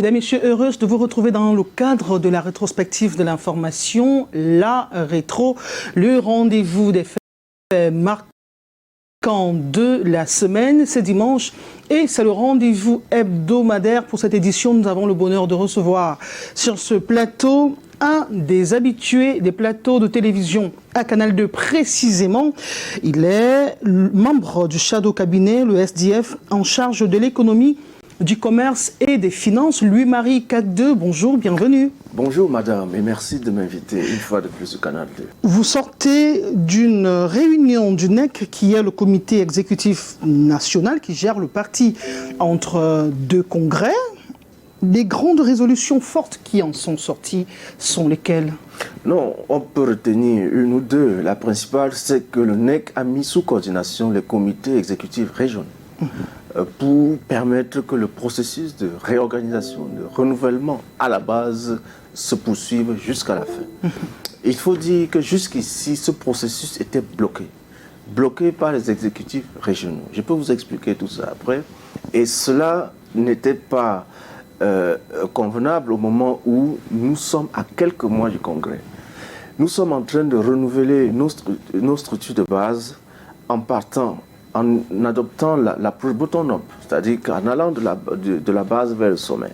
Mesdames et messieurs, heureuse de vous retrouver dans le cadre de la rétrospective de l'information, la rétro, le rendez-vous des faits marquants de la semaine. C'est dimanche et c'est le rendez-vous hebdomadaire. Pour cette édition, nous avons le bonheur de recevoir sur ce plateau un des habitués des plateaux de télévision à Canal 2 précisément. Il est membre du Shadow Cabinet, le SDF, en charge de l'économie, du commerce et des finances. Louis-Marie Kadeu, bonjour, bienvenue. Bonjour madame et merci de m'inviter une fois de plus au Canal 2. Vous sortez d'une réunion du NEC qui est le comité exécutif national qui gère le parti entre deux congrès. Les grandes résolutions fortes qui en sont sorties sont lesquelles? Non, on peut retenir une ou deux. La principale, c'est que le NEC a mis sous coordination les comités exécutifs régionaux pour permettre que le processus de réorganisation, de renouvellement à la base se poursuive jusqu'à la fin. Il faut dire que jusqu'ici, ce processus était bloqué par les exécutifs régionaux. Je peux vous expliquer tout ça après. Et cela n'était pas convenable au moment où nous sommes à quelques mois du congrès. Nous sommes en train de renouveler nos structures de base en adoptant l'approche bottom-up, c'est-à-dire qu'en allant de la base vers le sommet.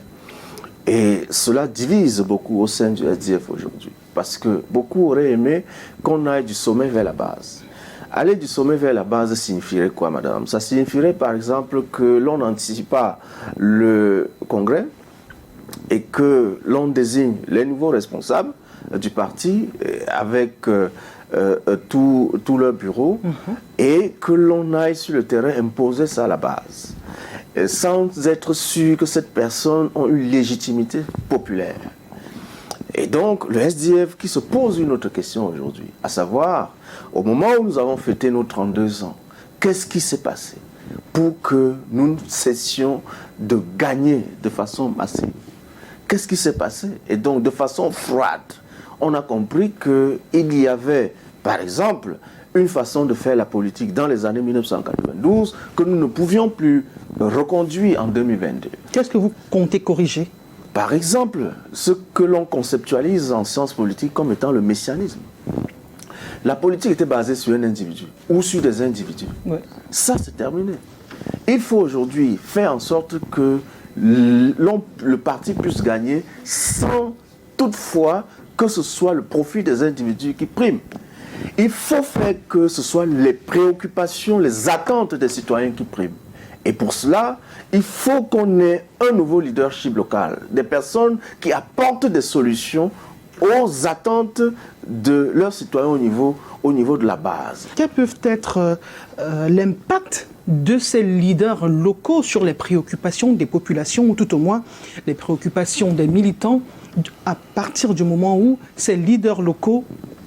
Et cela divise beaucoup au sein du SDF aujourd'hui, parce que beaucoup auraient aimé qu'on aille du sommet vers la base. Aller du sommet vers la base signifierait quoi, madame? Ça signifierait par exemple que l'on n'anticipe pas le congrès et que l'on désigne les nouveaux responsables du parti avec tout leur bureau et que l'on aille sur le terrain imposer ça à la base, sans être sûr que cette personne a une légitimité populaire. Et donc, le SDF qui se pose une autre question aujourd'hui, à savoir, au moment où nous avons fêté nos 32 ans, qu'est-ce qui s'est passé pour que nous cessions de gagner de façon massive? Qu'est-ce qui s'est passé? Et donc, de façon froide, on a compris qu'il y avait, par exemple, une façon de faire la politique dans les années 1992 que nous ne pouvions plus reconduire en 2022. Qu'est-ce que vous comptez corriger? Par exemple, ce que l'on conceptualise en sciences politiques comme étant le messianisme. La politique était basée sur un individu ou sur des individus. Ouais. Ça, c'est terminé. Il faut aujourd'hui faire en sorte que le parti puisse gagner sans toutefois que ce soit le profit des individus qui prime. Il faut faire que ce soit les préoccupations, les attentes des citoyens qui priment. Et pour cela, il faut qu'on ait un nouveau leadership local, des personnes qui apportent des solutions aux attentes de leurs citoyens au niveau de la base. Quels peuvent être l'impact de ces leaders locaux sur les préoccupations des populations, ou tout au moins les préoccupations des militants, à partir du moment où ces leaders locaux,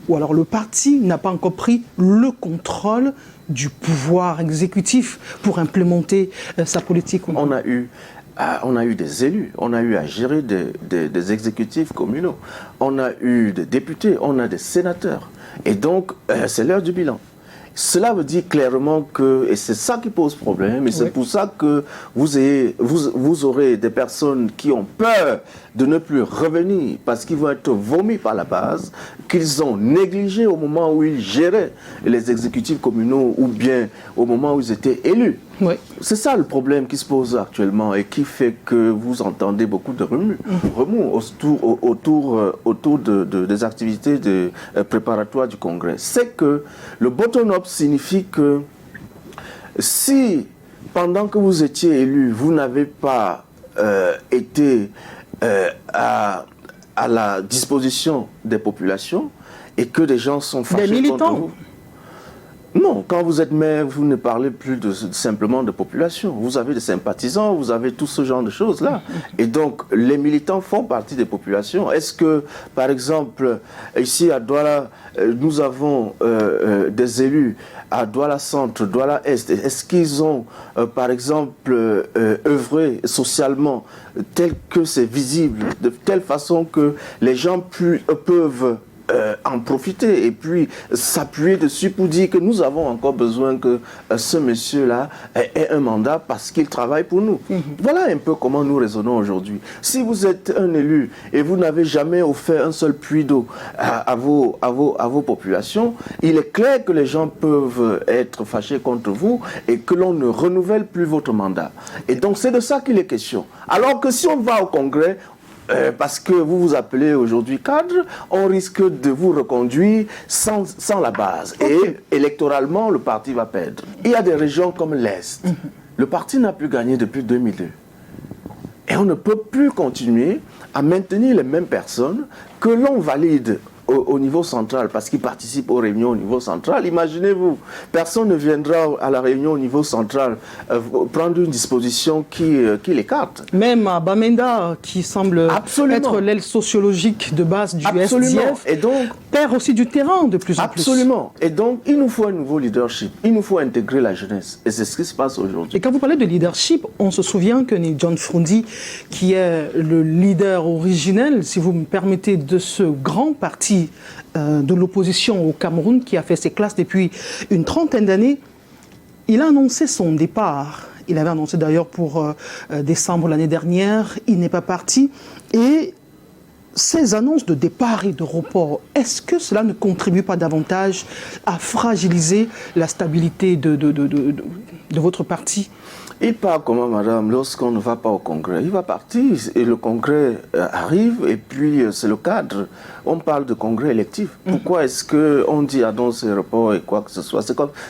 ou alors le parti, n'a pas encore pris le contrôle du pouvoir exécutif pour implémenter sa politique? On a eu des élus, on a eu à gérer des exécutifs communaux, on a eu des députés, on a des sénateurs. Et donc, c'est l'heure du bilan. Cela veut dire clairement que, et c'est ça qui pose problème, et c'est pour ça que vous aurez des personnes qui ont peur de ne plus revenir parce qu'ils vont être vomis par la base, qu'ils ont négligé au moment où ils géraient les exécutifs communaux ou bien au moment où ils étaient élus. Oui. C'est ça le problème qui se pose actuellement et qui fait que vous entendez beaucoup de remous autour des activités préparatoires du Congrès. C'est que le bottom-up signifie que si, pendant que vous étiez élu, vous n'avez pas été à la disposition des populations et que des gens sont fâchés contre vous. Non, quand vous êtes maire, vous ne parlez plus simplement de population. Vous avez des sympathisants, vous avez tout ce genre de choses-là. Et donc, les militants font partie des populations. Est-ce que, par exemple, ici à Douala, nous avons des élus à Douala Centre, Douala Est. Est-ce qu'ils ont, par exemple, œuvré socialement tel que c'est visible, de telle façon que les gens peuvent en profiter et puis s'appuyer dessus pour dire que nous avons encore besoin que ce monsieur-là ait un mandat parce qu'il travaille pour nous. Voilà un peu comment nous raisonnons aujourd'hui. Si vous êtes un élu et vous n'avez jamais offert un seul puits d'eau à vos populations, il est clair que les gens peuvent être fâchés contre vous et que l'on ne renouvelle plus votre mandat. Et donc c'est de ça qu'il est question. Alors que si on va au Congrès, parce que vous vous appelez aujourd'hui cadre, on risque de vous reconduire sans la base. Et électoralement, le parti va perdre. Il y a des régions comme l'Est. Le parti n'a plus gagné depuis 2002. Et on ne peut plus continuer à maintenir les mêmes personnes que l'on valide au niveau central, parce qu'ils participent aux réunions au niveau central. Imaginez-vous, personne ne viendra à la réunion au niveau central prendre une disposition qui l'écarte. Même à Bamenda, qui semble être l'aile sociologique de base du SDF, et donc, perd aussi du terrain de plus en plus. Absolument. Et donc, il nous faut un nouveau leadership. Il nous faut intégrer la jeunesse. Et c'est ce qui se passe aujourd'hui. Et quand vous parlez de leadership, on se souvient que John Frondi, qui est le leader originel, si vous me permettez, de ce grand parti de l'opposition au Cameroun, qui a fait ses classes depuis une trentaine d'années, il a annoncé son départ. Il avait annoncé d'ailleurs pour décembre l'année dernière. Il n'est pas parti. Et ces annonces de départ et de report, est-ce que cela ne contribue pas davantage à fragiliser la stabilité de votre parti? Il part comment, madame, lorsqu'on ne va pas au Congrès? Il va partir et le Congrès arrive et puis c'est le cadre. On parle de Congrès électif. Pourquoi est-ce qu'on dit annonce et report et quoi que ce soit?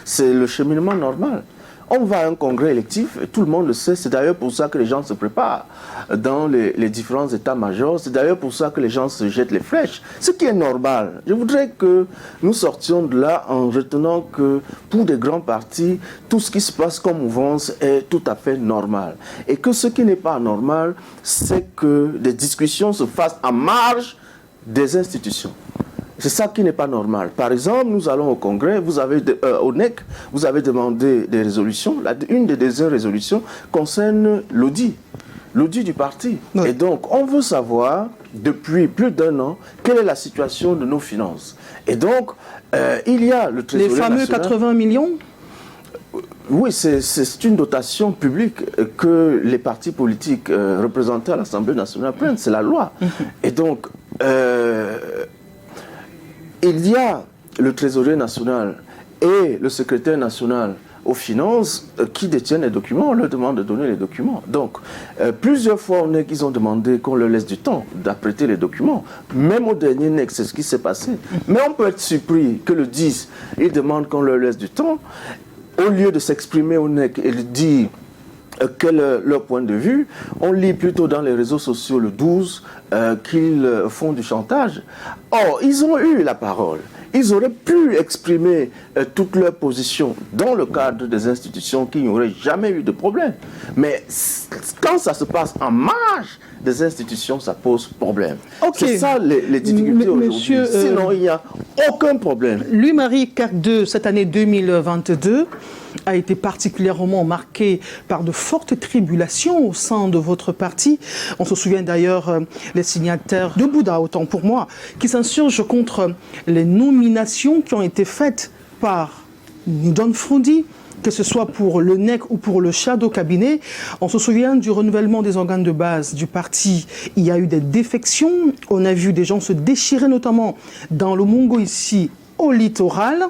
C'est le cheminement normal. On va à un congrès électif, et tout le monde le sait, c'est d'ailleurs pour ça que les gens se préparent dans les différents états-majors, c'est d'ailleurs pour ça que les gens se jettent les flèches, ce qui est normal. Je voudrais que nous sortions de là en retenant que pour des grands partis, tout ce qui se passe comme mouvance est tout à fait normal. Et que ce qui n'est pas normal, c'est que des discussions se fassent en marge des institutions. C'est ça qui n'est pas normal. Par exemple, nous allons au Congrès, au NEC, vous avez demandé des résolutions. Une des deuxièmes résolutions concerne l'audit du parti. Oui. Et donc, on veut savoir, depuis plus d'un an, quelle est la situation de nos finances. Et donc, il y a le trésorier national. Les fameux 80 millions ? Oui, c'est une dotation publique que les partis politiques représentés à l'Assemblée nationale prennent. C'est la loi. Et donc, il y a le trésorier national et le secrétaire national aux finances qui détiennent les documents. On leur demande de donner les documents. Donc, plusieurs fois, ils ont demandé qu'on leur laisse du temps d'apprêter les documents. Même au dernier NEC, c'est ce qui s'est passé. Mais on peut être surpris que le 10, ils demandent qu'on leur laisse du temps. Au lieu de s'exprimer au NEC et de dire quel est leur point de vue, on lit plutôt dans les réseaux sociaux le 12 qu'ils font du chantage. Or, ils ont eu la parole. Ils auraient pu exprimer toute leur position dans le cadre des institutions qui n'auraient jamais eu de problème. Mais quand ça se passe en marge des institutions, ça pose problème. Okay. C'est ça les difficultés aujourd'hui. Sinon, il n'y a aucun problème. Louis-Marie Cardeux, cette année 2022, a été particulièrement marquée par de fortes tribulations au sein de votre parti. On se souvient d'ailleurs les signataires de Bouddha, autant pour moi, qui s'insurgent contre les nominations qui ont été faites par John Frondi, que ce soit pour le NEC ou pour le Shadow Cabinet. On se souvient du renouvellement des organes de base du parti. Il y a eu des défections. On a vu des gens se déchirer, notamment dans le Mongo ici, au littoral.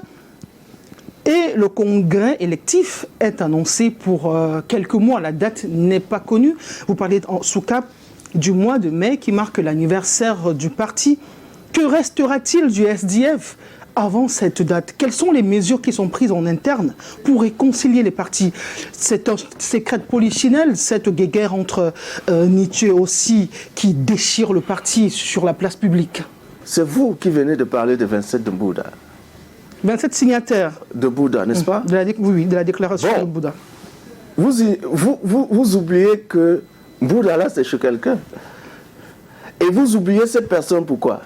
Et le congrès électif est annoncé pour quelques mois. La date n'est pas connue. Vous parlez sous cap du mois de mai qui marque l'anniversaire du parti. Que restera-t-il du SDF avant cette date? Quelles sont les mesures qui sont prises en interne pour réconcilier les partis? C'est un secret polichinelle, cette guéguerre entre Nietzsche aussi qui déchire le parti sur la place publique. C'est vous qui venez de parler de 27 de Bouddha. 27 signataires. De Bouddha, n'est-ce pas? Oui, de la déclaration de Bouddha. Vous oubliez que Bouddha, là, c'est chez quelqu'un. Et vous oubliez cette personne, pourquoi?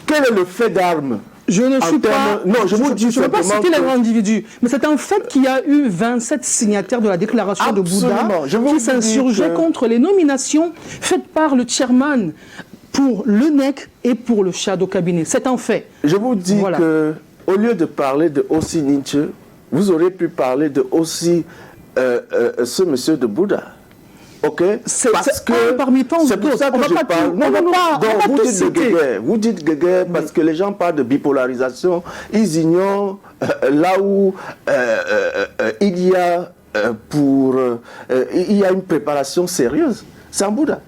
Quel est le fait d'armes? Je ne suis pas... Non, je vous dis je ne veux pas citer les individus, mais c'est un fait qu'il y a eu 27 signataires de la déclaration de Bouddha qui s'insurgeaient contre les nominations faites par le chairman pour le NEC et pour le shadow cabinet. C'est un fait. Je vous dis que au lieu de parler de Ossi Nietzsche, vous aurez pu parler de aussi ce monsieur de Bouddha. Ok? C'est parmi tant d'autres. C'est pour ça que je parle. Vous dites Guéguerre parce que les gens parlent de bipolarisation. Ils ignorent là où il y a une préparation sérieuse. C'est un Bouddha.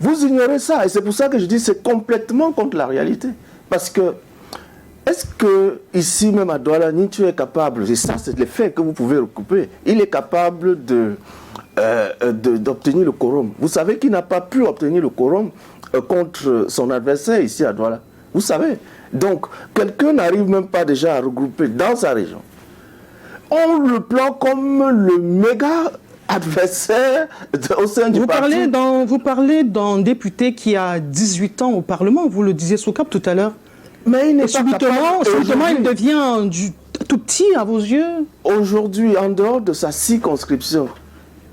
Vous ignorez ça. Et c'est pour ça que je dis que c'est complètement contre la réalité. Parce que est-ce que ici même à Douala, Nietzsche est capable, et ça c'est le fait que vous pouvez recouper, il est capable d'obtenir le quorum. Vous savez qu'il n'a pas pu obtenir le quorum contre son adversaire ici à Douala. Vous savez. Donc, quelqu'un n'arrive même pas déjà à regrouper dans sa région. On le prend comme le méga adversaire au sein du parti. Vous parlez d'un député qui a 18 ans au Parlement, vous le disiez Soukap tout à l'heure. Mais il n'est pas subitement, il devient tout petit à vos yeux. Aujourd'hui, en dehors de sa circonscription,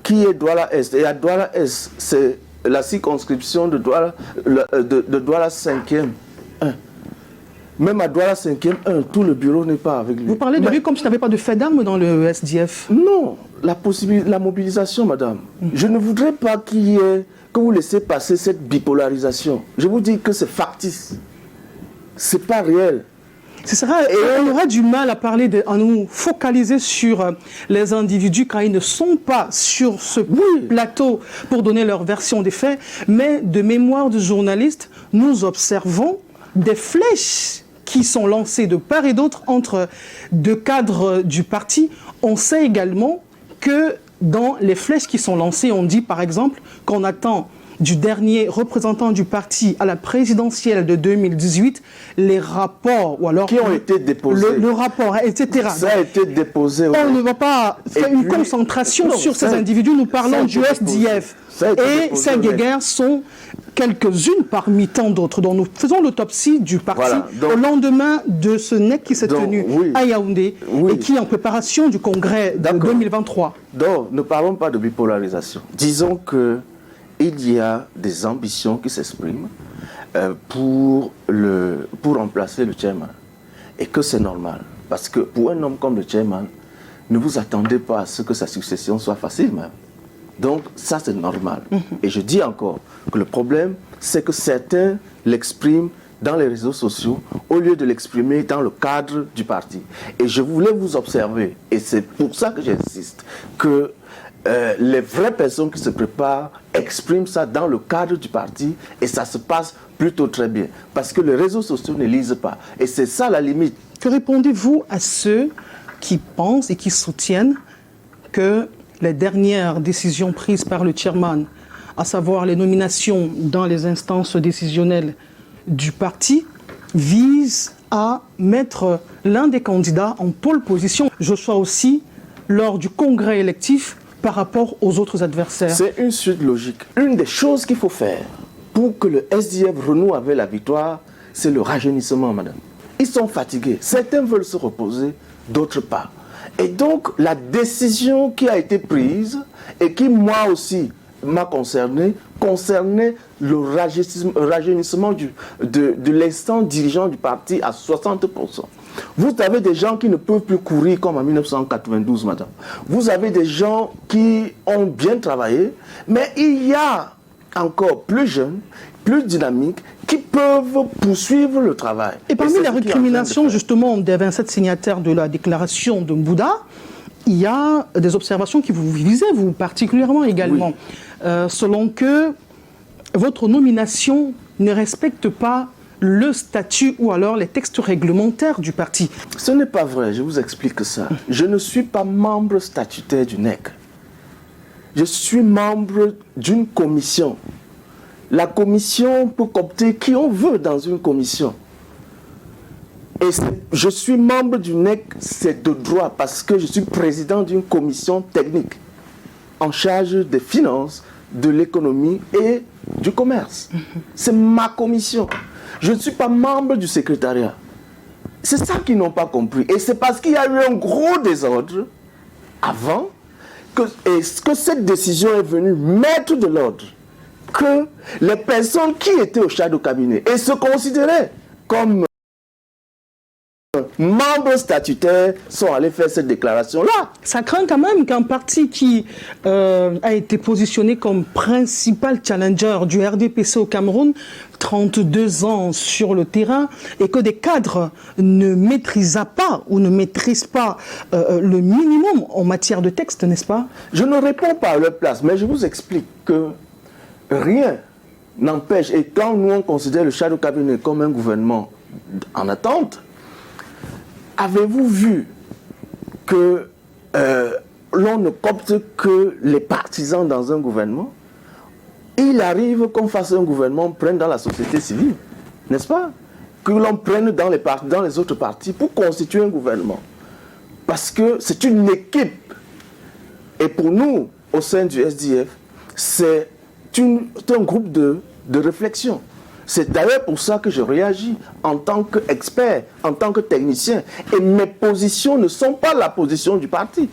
qui est Douala-Est, et à Douala-Est, c'est la circonscription de Douala 5e 1. Même à Douala 5e 1, tout le bureau n'est pas avec lui. Vous parlez de lui comme s'il n'avait pas de fait d'armes dans le SDF. Non, la mobilisation, madame. Je ne voudrais pas que vous laissez passer cette bipolarisation. Je vous dis que c'est factice. C'est pas réel. On aura du mal à nous focaliser sur les individus quand ils ne sont pas sur ce plateau pour donner leur version des faits. Mais de mémoire de journalistes, nous observons des flèches qui sont lancées de part et d'autre entre deux cadres du parti. On sait également que dans les flèches qui sont lancées, on dit par exemple qu'on attend du dernier représentant du parti à la présidentielle de 2018, les rapports, ou alors... Qui ont été déposés. Le rapport, etc. Ça a été déposé. On ne va pas faire une concentration sur ces individus. Nous parlons du SDF. Et ces guéguerres sont quelques-unes parmi tant d'autres. Donc nous faisons l'autopsie du parti au lendemain de ce NEC qui s'est tenu à Yaoundé et qui est en préparation du congrès de 2023. Donc ne parlons pas de bipolarisation. Disons que il y a des ambitions qui s'expriment pour remplacer le chairman. Et que c'est normal. Parce que pour un homme comme le chairman, ne vous attendez pas à ce que sa succession soit facile même. Donc ça c'est normal. Et je dis encore que le problème, c'est que certains l'expriment dans les réseaux sociaux au lieu de l'exprimer dans le cadre du parti. Et je voulais vous observer, et c'est pour ça que j'insiste, que les vraies personnes qui se préparent expriment ça dans le cadre du parti et ça se passe plutôt très bien. Parce que les réseaux sociaux ne lisent pas. Et c'est ça la limite. Que répondez-vous à ceux qui pensent et qui soutiennent que les dernières décisions prises par le chairman, à savoir les nominations dans les instances décisionnelles du parti, visent à mettre l'un des candidats en pole position, Joshua aussi, lors du congrès électif, par rapport aux autres adversaires? C'est une suite logique. Une des choses qu'il faut faire pour que le SDF renoue avec la victoire, c'est le rajeunissement, madame. Ils sont fatigués. Certains veulent se reposer, d'autres pas. Et donc, la décision qui a été prise, et qui, moi aussi, m'a concerné, concernait le rajeunissement de l'instant dirigeant du parti à 60%. Vous avez des gens qui ne peuvent plus courir comme en 1992, madame. Vous avez des gens qui ont bien travaillé, mais il y a encore plus jeunes, plus dynamiques, qui peuvent poursuivre le travail. Et parmi la récrimination, justement, des 27 signataires de la déclaration de Mbouda, il y a des observations qui vous visez, vous particulièrement également. Selon que votre nomination ne respecte pas le statut ou alors les textes réglementaires du parti. Ce n'est pas vrai, je vous explique ça. Je ne suis pas membre statutaire du NEC. Je suis membre d'une commission. La commission peut coopter qui on veut dans une commission. Et je suis membre du NEC, c'est de droit, parce que je suis président d'une commission technique en charge des finances, de l'économie et du commerce. C'est ma commission. Je ne suis pas membre du secrétariat. C'est ça qu'ils n'ont pas compris. Et c'est parce qu'il y a eu un gros désordre avant que cette décision est venue mettre de l'ordre que les personnes qui étaient au shadow cabinet et se considéraient comme membres statutaires sont allés faire cette déclaration-là. Ça craint quand même qu'un parti qui a été positionné comme principal challenger du RDPC au Cameroun, 32 ans sur le terrain, et que des cadres ne maîtrisent pas ou ne maîtrisent pas le minimum en matière de texte, n'est-ce pas? Je ne réponds pas à leur place, mais je vous explique que rien n'empêche, et quand nous on considère le shadow cabinet comme un gouvernement en attente, avez-vous vu que l'on ne copte que les partisans dans un gouvernement? Il arrive qu'on fasse un gouvernement, on prenne dans la société civile, n'est-ce pas? Que l'on prenne dans les autres partis pour constituer un gouvernement. Parce que c'est une équipe. Et pour nous, au sein du SDF, c'est un groupe de réflexion. C'est d'ailleurs pour ça que je réagis en tant qu'expert, en tant que technicien. Et mes positions ne sont pas la position du parti.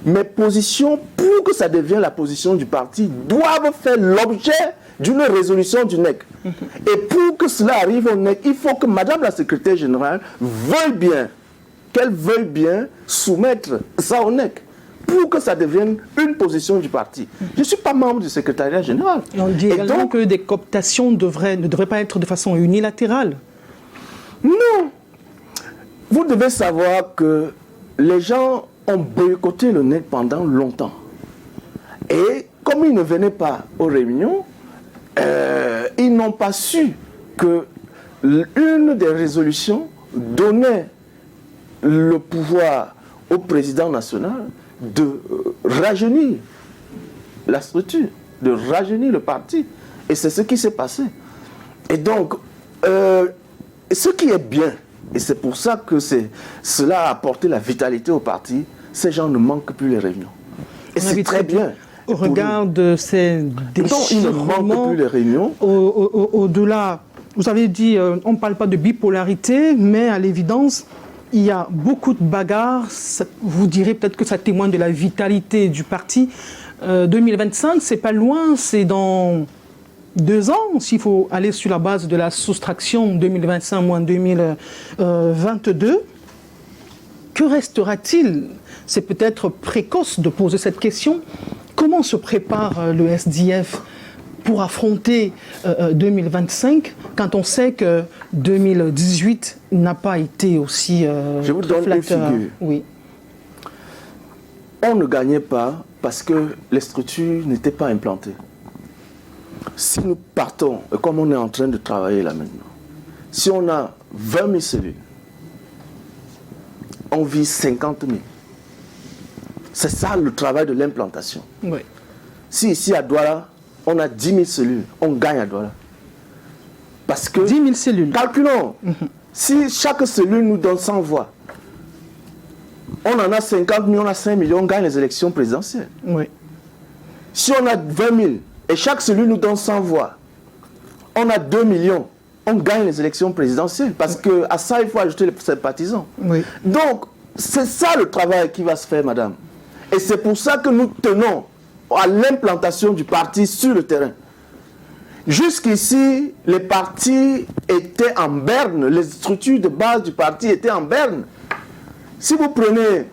Mes positions, pour que ça devienne la position du parti, doivent faire l'objet d'une résolution du NEC. Et pour que cela arrive au NEC, il faut que Madame la secrétaire générale veuille bien, qu'elle veuille bien soumettre ça au NEC, pour que ça devienne une position du parti. Je ne suis pas membre du secrétariat général. Et on dit également que des cooptations ne devraient pas être de façon unilatérale. Non. Vous devez savoir que les gens ont boycotté le NEC pendant longtemps. Et comme ils ne venaient pas aux réunions, ils n'ont pas su que une des résolutions donnait le pouvoir au président national de rajeunir la structure, de rajeunir le parti. Et c'est ce qui s'est passé. Et donc, ce qui est bien, et c'est pour ça que cela a apporté la vitalité au parti, ces gens ne manquent plus les réunions. Et c'est très bien. Au regard de ces déchirements, ils ne manquent plus les réunions. Au-delà, vous avez dit, on ne parle pas de bipolarité, mais à l'évidence, il y a beaucoup de bagarres. Vous direz peut-être que ça témoigne de la vitalité du parti. 2025, c'est pas loin, c'est dans 2 ans, s'il faut aller sur la base de la soustraction 2025 moins 2022. Que restera-t-il? C'est peut-être précoce de poser cette question. Comment se prépare le SDF pour affronter 2025 quand on sait que 2018 n'a pas été aussi je vous donne une figure. Oui. On ne gagnait pas parce que les structures n'étaient pas implantées. Si nous partons, comme on est en train de travailler là maintenant, si on a 20 000 cellules, on vise 50 000. C'est ça le travail de l'implantation. Oui. Si ici à Douala, on a 10 000 cellules, on gagne à Douala. Parce que... 10 000 cellules. Calculons. Si chaque cellule nous donne 100 voix, on en a 50 000, on a 5 millions, on gagne les élections présidentielles. Oui. Si on a 20 000 et chaque cellule nous donne 100 voix, on a 2 millions, on gagne les élections présidentielles. Parce qu'à ça, il faut ajouter les sympathisants. Oui. Donc, c'est ça le travail qui va se faire, madame. Et c'est pour ça que nous tenons à l'implantation du parti sur le terrain. Jusqu'ici, les partis étaient en berne, les structures de base du parti étaient en berne. Si vous prenez,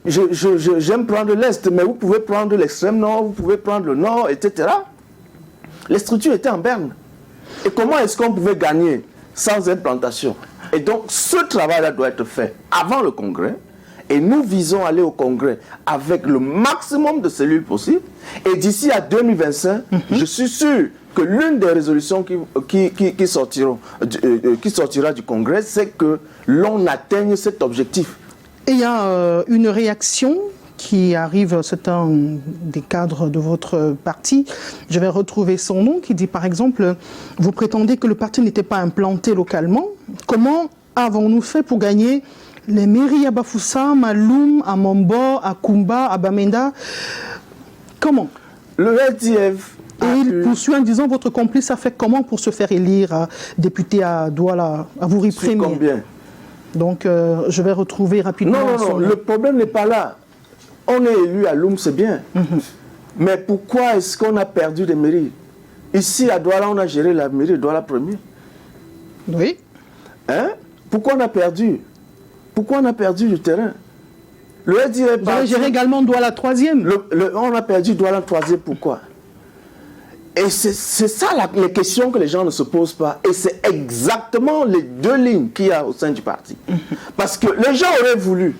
j'aime prendre l'Est, mais vous pouvez prendre l'extrême nord, vous pouvez prendre le nord, etc. Les structures étaient en berne. Et comment est-ce qu'on pouvait gagner sans implantation? Et donc, ce travail-là doit être fait avant le Congrès. Et nous visons à aller au Congrès avec le maximum de cellules possibles. Et d'ici à 2025, je suis sûr que l'une des résolutions qui sortira du Congrès, c'est que l'on atteigne cet objectif. Et il y a une réaction qui arrive, c'est un des cadres de votre parti, je vais retrouver son nom, qui dit par exemple, vous prétendez que le parti n'était pas implanté localement. Comment avons-nous fait pour gagner les mairies à Bafoussam, à Loum, à Mombo, à Kumba, à Bamenda? Comment? Le SDF... Et il poursuit en disant, votre complice a fait comment pour se faire élire député à Douala, à Vouri Premier? Combien? Donc, je vais retrouver rapidement... Non, le problème n'est pas là. On est élu à Loum, c'est bien. Mais pourquoi est-ce qu'on a perdu des mairies? Ici, à Douala, on a géré la mairie de Douala premier. Oui. Hein? Pourquoi on a perdu? Pourquoi on a perdu du terrain? Le SDF Vous avez géré également Douala troisième. On a perdu Douala troisième, pourquoi? Et c'est ça les questions que les gens ne se posent pas. Et c'est exactement les deux lignes qu'il y a au sein du parti. Parce que les gens auraient voulu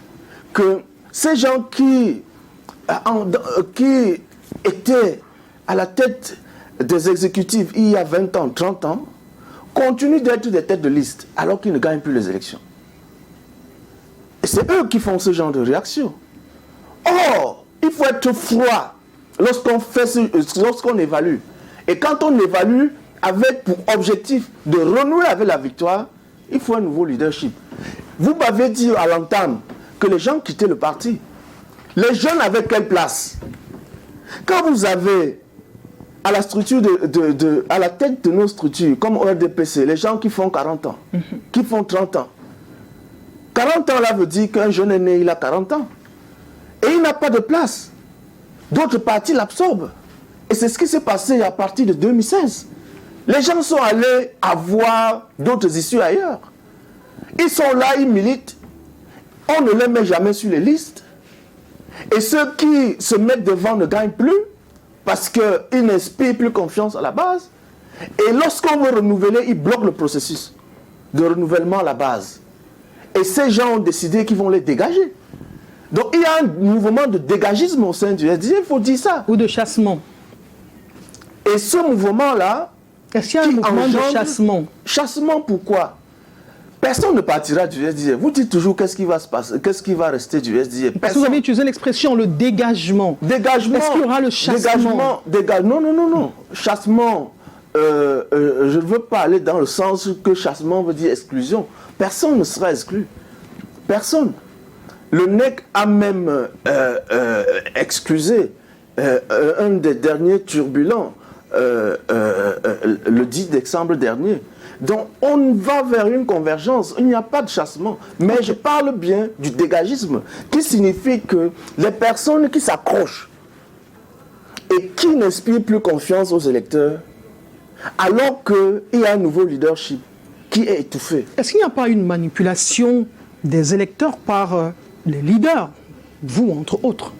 que ces gens qui étaient à la tête des exécutifs il y a 20 ans, 30 ans, continuent d'être des têtes de liste alors qu'ils ne gagnent plus les élections. Et c'est eux qui font ce genre de réaction. Or, il faut être froid lorsqu'on évalue. Et quand on évalue avec pour objectif de renouer avec la victoire, il faut un nouveau leadership. Vous m'avez dit à l'entame que les gens quittaient le parti. Les jeunes avaient quelle place? Quand vous avez à la structure à la tête de nos structures, comme au RDPC, les gens qui font 40 ans, qui font 30 ans. 40 ans là veut dire qu'un jeune est né, il a 40 ans. Et il n'a pas de place. D'autres partis l'absorbent. Et c'est ce qui s'est passé à partir de 2016. Les gens sont allés avoir d'autres issues ailleurs. Ils sont là, ils militent. On ne les met jamais sur les listes. Et ceux qui se mettent devant ne gagnent plus parce qu'ils n'inspirent plus confiance à la base. Et lorsqu'on veut renouveler, ils bloquent le processus de renouvellement à la base. Et ces gens ont décidé qu'ils vont les dégager. Donc il y a un mouvement de dégagisme au sein du SDF, il faut dire ça. Ou de chassement. Et ce mouvement-là... Est-ce qu'il y a un mouvement de chassement? Chassement, pourquoi? Personne ne partira du SDF. Vous dites toujours qu'est-ce qui va se passer, qu'est-ce qui va rester du SDF. Parce que vous avez utilisé l'expression le dégagement. Dégagement. Est-ce qu'il y aura le chassement? Non. Chassement, je ne veux pas aller dans le sens que chassement veut dire exclusion. Personne ne sera exclu. Personne. Le NEC a même excusé un des derniers turbulents le 10 décembre dernier. Donc on va vers une convergence, il n'y a pas de chassement. Mais je parle bien du dégagisme, qui signifie que les personnes qui s'accrochent et qui n'inspirent plus confiance aux électeurs, alors qu'il y a un nouveau leadership qui est étouffé. Est-ce qu'il n'y a pas une manipulation des électeurs par les leaders, vous entre autres?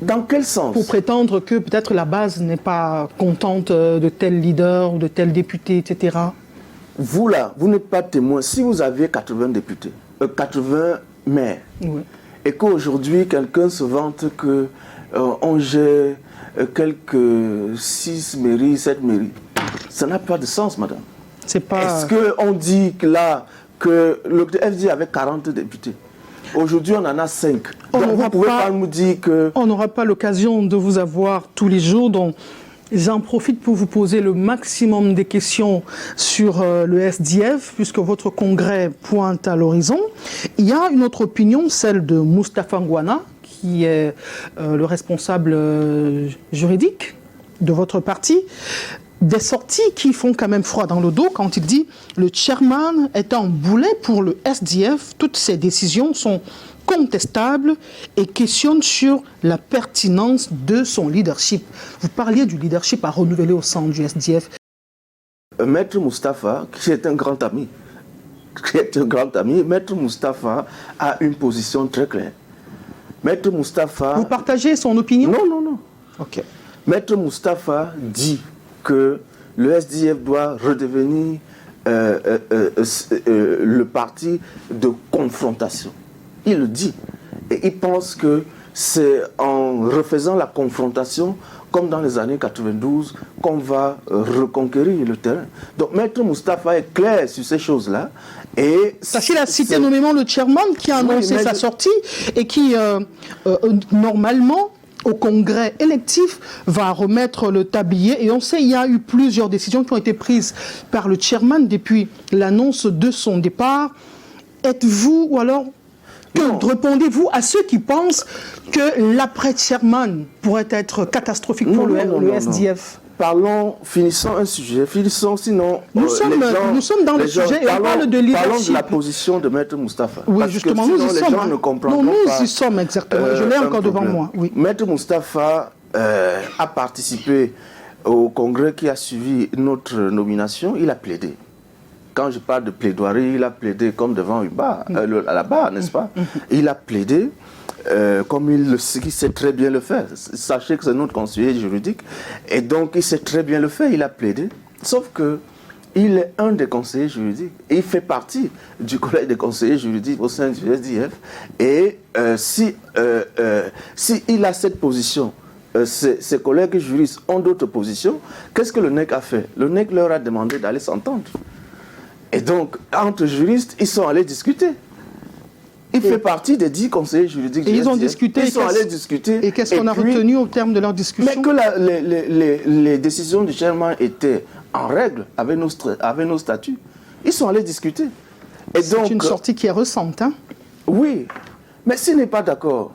Dans quel sens? Pour prétendre que peut-être la base n'est pas contente de tel leader ou de tel député, etc. Vous là, vous n'êtes pas témoin. Si vous aviez 80 députés, 80 maires, oui, et qu'aujourd'hui quelqu'un se vante qu'on gère quelques 6 mairies, 7 mairies, ça n'a pas de sens, madame. C'est pas... Est-ce qu'on dit que là que le FD avait 40 députés? Aujourd'hui, on en a 5. Donc, vous ne pouvez pas nous dire que... On n'aura pas l'occasion de vous avoir tous les jours, donc j'en profite pour vous poser le maximum des questions sur le SDF, puisque votre congrès pointe à l'horizon. Il y a une autre opinion, celle de Moustapha Ngouana, qui est le responsable juridique de votre parti. Des sorties qui font quand même froid dans le dos quand il dit « Le chairman est un boulet pour le SDF, toutes ses décisions sont contestables et questionnent sur la pertinence de son leadership. » Vous parliez du leadership à renouveler au sein du SDF. Maître Moustapha, qui est un grand ami, Maître Moustapha a une position très claire. Maître Moustapha... Vous partagez son opinion? Non. Ok. Maître Moustapha dit que le SDF doit redevenir le parti de confrontation. Il le dit. Et il pense que c'est en refaisant la confrontation, comme dans les années 92, qu'on va reconquérir le terrain. Donc Maître Moustapha est clair sur ces choses-là. Parce qu'il a cité nommément le chairman qui a annoncé sa sortie et qui, normalement, au congrès électif, va remettre le tablier. Et on sait qu'il y a eu plusieurs décisions qui ont été prises par le chairman depuis l'annonce de son départ. Êtes-vous, ou alors, que répondez-vous à ceux qui pensent que l'après-chairman pourrait être catastrophique pour le SDF? Finissons un sujet, sinon... Nous sommes dans le sujet et on parle de leadership. Parlons de la position de Maître Moustapha. Oui, justement, nous y sommes. Les gens ne comprendront nous pas, y sommes exactement. Je l'ai encore devant moi. Oui. Maître Moustapha a participé au congrès qui a suivi notre nomination, il a plaidé. Quand je parle de plaidoirie, il a plaidé comme devant une barre, à la barre, n'est-ce pas? Il a plaidé comme il sait très bien le faire. Sachez que c'est notre conseiller juridique. Et donc, il sait très bien le faire, il a plaidé. Sauf que il est un des conseillers juridiques. Et il fait partie du collège des conseillers juridiques au sein du SDF. Et si il a cette position, ses collègues juristes ont d'autres positions, qu'est-ce que le NEC a fait? Le NEC leur a demandé d'aller s'entendre. Et donc, entre juristes, ils sont allés discuter. Il fait partie des 10 conseillers juridiques. Et ils ont discuté. Ils sont allés discuter. Et qu'est-ce qu'on a retenu au terme de leur discussion? Mais que les décisions du chairman étaient en règle avec nos statuts. Ils sont allés discuter. C'est une sortie qui est récente, hein? Oui, mais s'il n'est pas d'accord,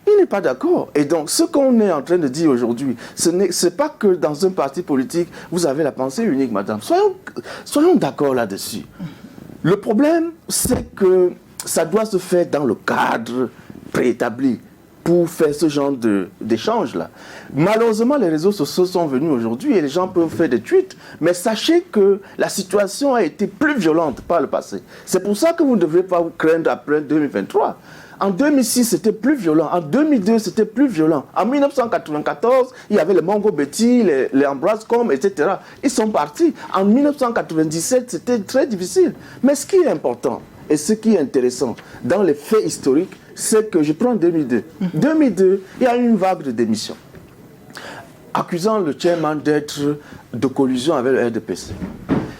il n'est pas d'accord. Et donc, ce qu'on est en train de dire aujourd'hui, ce n'est pas que dans un parti politique, vous avez la pensée unique, madame. Soyons d'accord là-dessus. Le problème, c'est que ça doit se faire dans le cadre préétabli pour faire ce genre d'échange-là. Malheureusement, les réseaux sociaux sont venus aujourd'hui et les gens peuvent faire des tweets, mais sachez que la situation a été plus violente par le passé. C'est pour ça que vous ne devez pas vous craindre après 2023. En 2006, c'était plus violent. En 2002, c'était plus violent. En 1994, il y avait les Mongo Betty, les Ambrascom, etc. Ils sont partis. En 1997, c'était très difficile. Mais ce qui est important et ce qui est intéressant dans les faits historiques, c'est que je prends 2002. 2002, il y a eu une vague de démission accusant le chairman d'être de collusion avec le RDPC.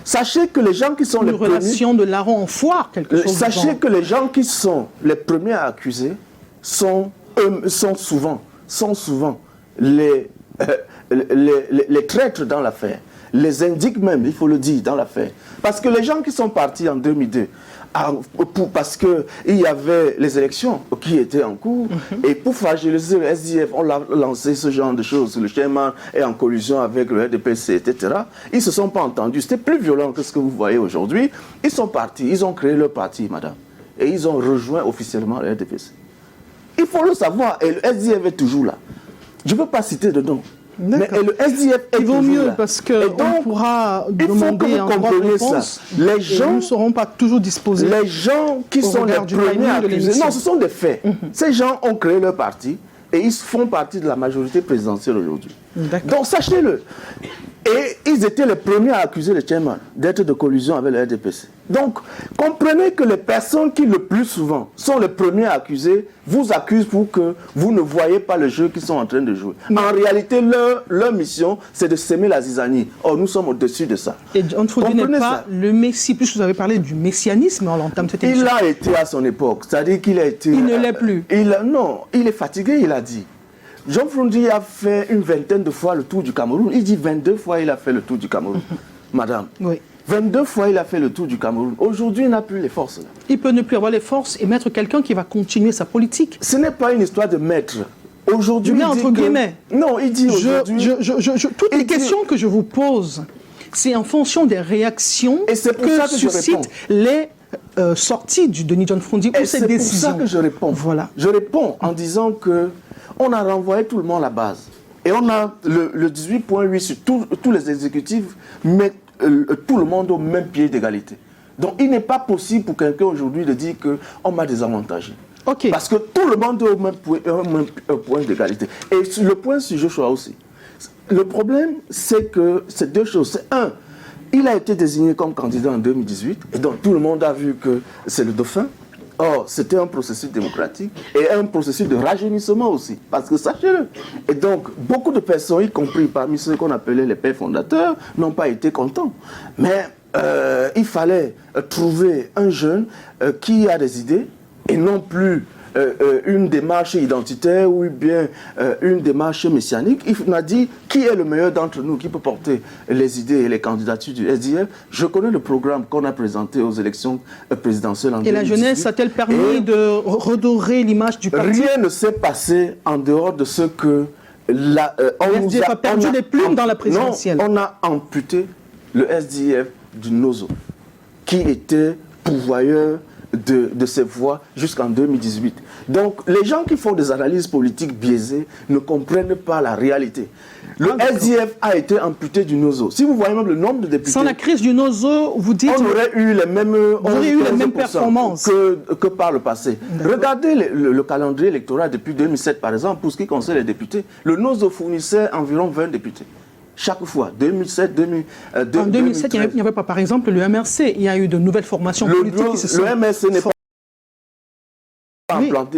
Sachez que les gens qui sont les premiers... Une relation de larron en foire, quelque chose. Sachez que les gens qui sont les premiers à accuser sont souvent les traîtres dans l'affaire. Les indiques même, il faut le dire, dans l'affaire. Parce que les gens qui sont partis en 2002, parce qu'il y avait les élections qui étaient en cours, et pour fragiliser le SDF, on a lancé ce genre de choses. Le chairman est en collusion avec le RDPC, etc. Ils ne se sont pas entendus. C'était plus violent que ce que vous voyez aujourd'hui. Ils sont partis, ils ont créé leur parti, madame. Et ils ont rejoint officiellement le RDPC. Il faut le savoir, et le SDF est toujours là. Je ne peux pas citer de nom. Mais le SDF est il vaut mieux là. parce qu'on pourra demander un droit de réponse. Les gens ne seront pas toujours disposés. Les gens qui sont les premiers accusés, non, ce sont des faits. Ces gens ont créé leur parti et ils font partie de la majorité présidentielle aujourd'hui. Donc sachez-le. Et ils étaient les premiers à accuser le chairman d'être de collusion avec le RDPC. Donc, comprenez que les personnes qui le plus souvent sont les premiers à accuser, vous accusent pour que vous ne voyez pas le jeu qu'ils sont en train de jouer. En réalité, leur mission, c'est de s'aimer la zizanie. Or, nous sommes au-dessus de ça. Et John Froudi n'est pas le Messie, puisque vous avez parlé du messianisme en l'entame cette émission. Il a été à son époque, c'est-à-dire qu'il a été... Il ne l'est plus. Non, il est fatigué, il a dit. John Froudi a fait une vingtaine de fois le tour du Cameroun. Il dit 22 fois il a fait le tour du Cameroun. Madame, oui. 22 fois il a fait le tour du Cameroun. Aujourd'hui, il n'a plus les forces. Là. Il peut ne plus avoir les forces et mettre quelqu'un qui va continuer sa politique. Ce n'est pas une histoire de maître. Aujourd'hui, il entre guillemets. Non, il dit aujourd'hui... Toutes les questions que je vous pose, c'est en fonction des réactions et c'est pour ça que suscitent les sorties du Denis John Frondi ou cette décision. C'est pour ça que je réponds. Voilà. Je réponds en disant que on a renvoyé tout le monde à la base. Et on a le 18.8 sur tous les exécutifs mettent tout le monde au même pied d'égalité. Donc il n'est pas possible pour quelqu'un aujourd'hui de dire qu'on m'a désavantagé. Okay. Parce que tout le monde est au même point d'égalité. Et sur le point sur Joshua aussi. Le problème, c'est que c'est deux choses. C'est un, il a été désigné comme candidat en 2018. Et donc tout le monde a vu que c'est le dauphin. Or, c'était un processus démocratique et un processus de rajeunissement aussi, parce que sachez-le. Et donc, beaucoup de personnes, y compris parmi ceux qu'on appelait les pères fondateurs, n'ont pas été contents. Mais il fallait trouver un jeune qui a des idées et non plus une démarche identitaire ou bien une démarche messianique. Il m'a dit qui est le meilleur d'entre nous qui peut porter les idées et les candidatures du SDF. Je connais le programme qu'on a présenté aux élections présidentielles en 2018. Et la jeunesse a-t-elle permis de redorer l'image du parti? Rien ne s'est passé en dehors de ce que le SDF a perdu les plumes dans la présidentielle. Non, on a amputé le SDF du NOZO qui était pourvoyeur de ces voix jusqu'en 2018. Donc, les gens qui font des analyses politiques biaisées ne comprennent pas la réalité. Le SDF a été amputé du NOZO. Si vous voyez même le nombre de députés... Sans la crise du NOZO, vous dites... On aurait eu les mêmes performances que par le passé. Regardez le calendrier électoral depuis 2007, par exemple, pour ce qui concerne les députés. Le NOZO fournissait environ 20 députés. Chaque fois, 2007, 2000, en 2007, il n'y avait pas, par exemple, le MRC. Il y a eu de nouvelles formations politiques qui se sont... Le MRC n'est pas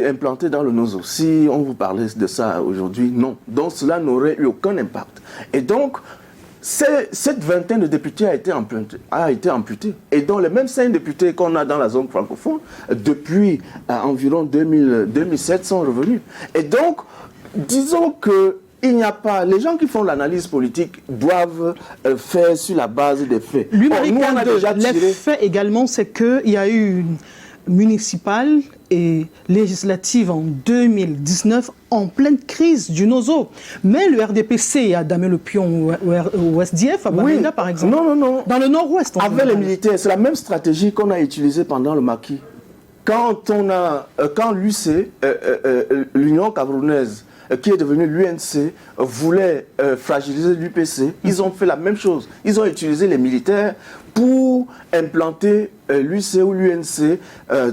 implanté dans le NOZO. Si on vous parlait de ça aujourd'hui, non. Donc cela n'aurait eu aucun impact. Et donc, cette vingtaine de députés a été amputée. Et donc les mêmes 5 députés qu'on a dans la zone francophone, depuis environ 2007, sont revenus. Et donc, disons que il n'y a pas... Les gens qui font l'analyse politique doivent faire sur la base des faits. Nous, on a déjà tiré... Les faits également, c'est qu'il y a eu une municipale et législative en 2019 en pleine crise du NOZO. Mais le RDPC a damé le pion au SDF, à Bamenda, par exemple. Non. Dans le nord-ouest. Avec les militaires, c'est la même stratégie qu'on a utilisée pendant le maquis. Quand l'UC, l'Union camerounaise, qui est devenue l'UNC, voulait fragiliser l'UPC, ils ont fait la même chose. Ils ont utilisé les militaires pour implanter l'UC ou l'UNC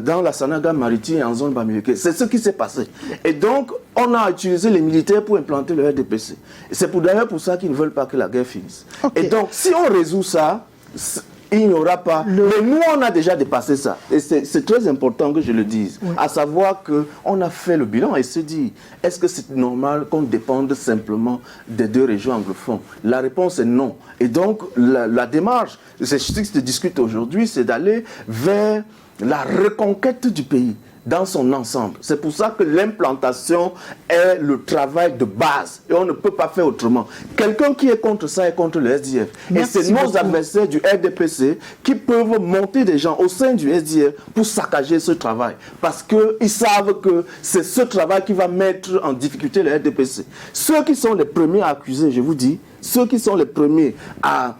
dans la Sanaga maritime en zone Bamileke. C'est ce qui s'est passé. Et donc, on a utilisé les militaires pour implanter le RDPC. Et c'est d'ailleurs pour ça qu'ils ne veulent pas que la guerre finisse. Okay. Et donc, si on résout ça, il n'y aura pas... Mais nous, on a déjà dépassé ça. Et c'est très important que je le dise. Oui. À savoir qu'on a fait le bilan et se dit, est-ce que c'est normal qu'on dépende simplement des 2 régions anglophones? La réponse est non. Et donc, la démarche, c'est ce qui se discute aujourd'hui, c'est d'aller vers la reconquête du pays dans son ensemble. C'est pour ça que l'implantation est le travail de base et on ne peut pas faire autrement. Quelqu'un qui est contre ça est contre le SDF. Merci et c'est nos adversaires du RDPC qui peuvent monter des gens au sein du SDF pour saccager ce travail. Parce qu'ils savent que c'est ce travail qui va mettre en difficulté le RDPC. Ceux qui sont les premiers à accuser, je vous dis, ceux qui sont les premiers à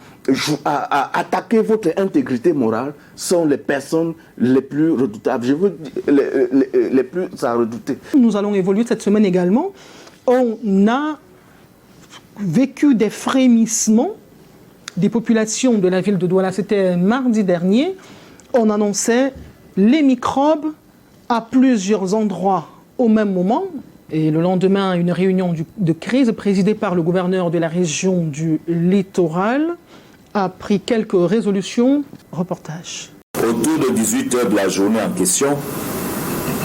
attaquer votre intégrité morale sont les personnes les plus redoutables. Je veux dire, les plus à redouter. Nous allons évoluer cette semaine également. On a vécu des frémissements des populations de la ville de Douala. C'était mardi dernier. On annonçait les microbes à plusieurs endroits au même moment. Et le lendemain, une réunion de crise présidée par le gouverneur de la région du Littoral a pris quelques résolutions. Reportage. Autour de 18h de la journée en question,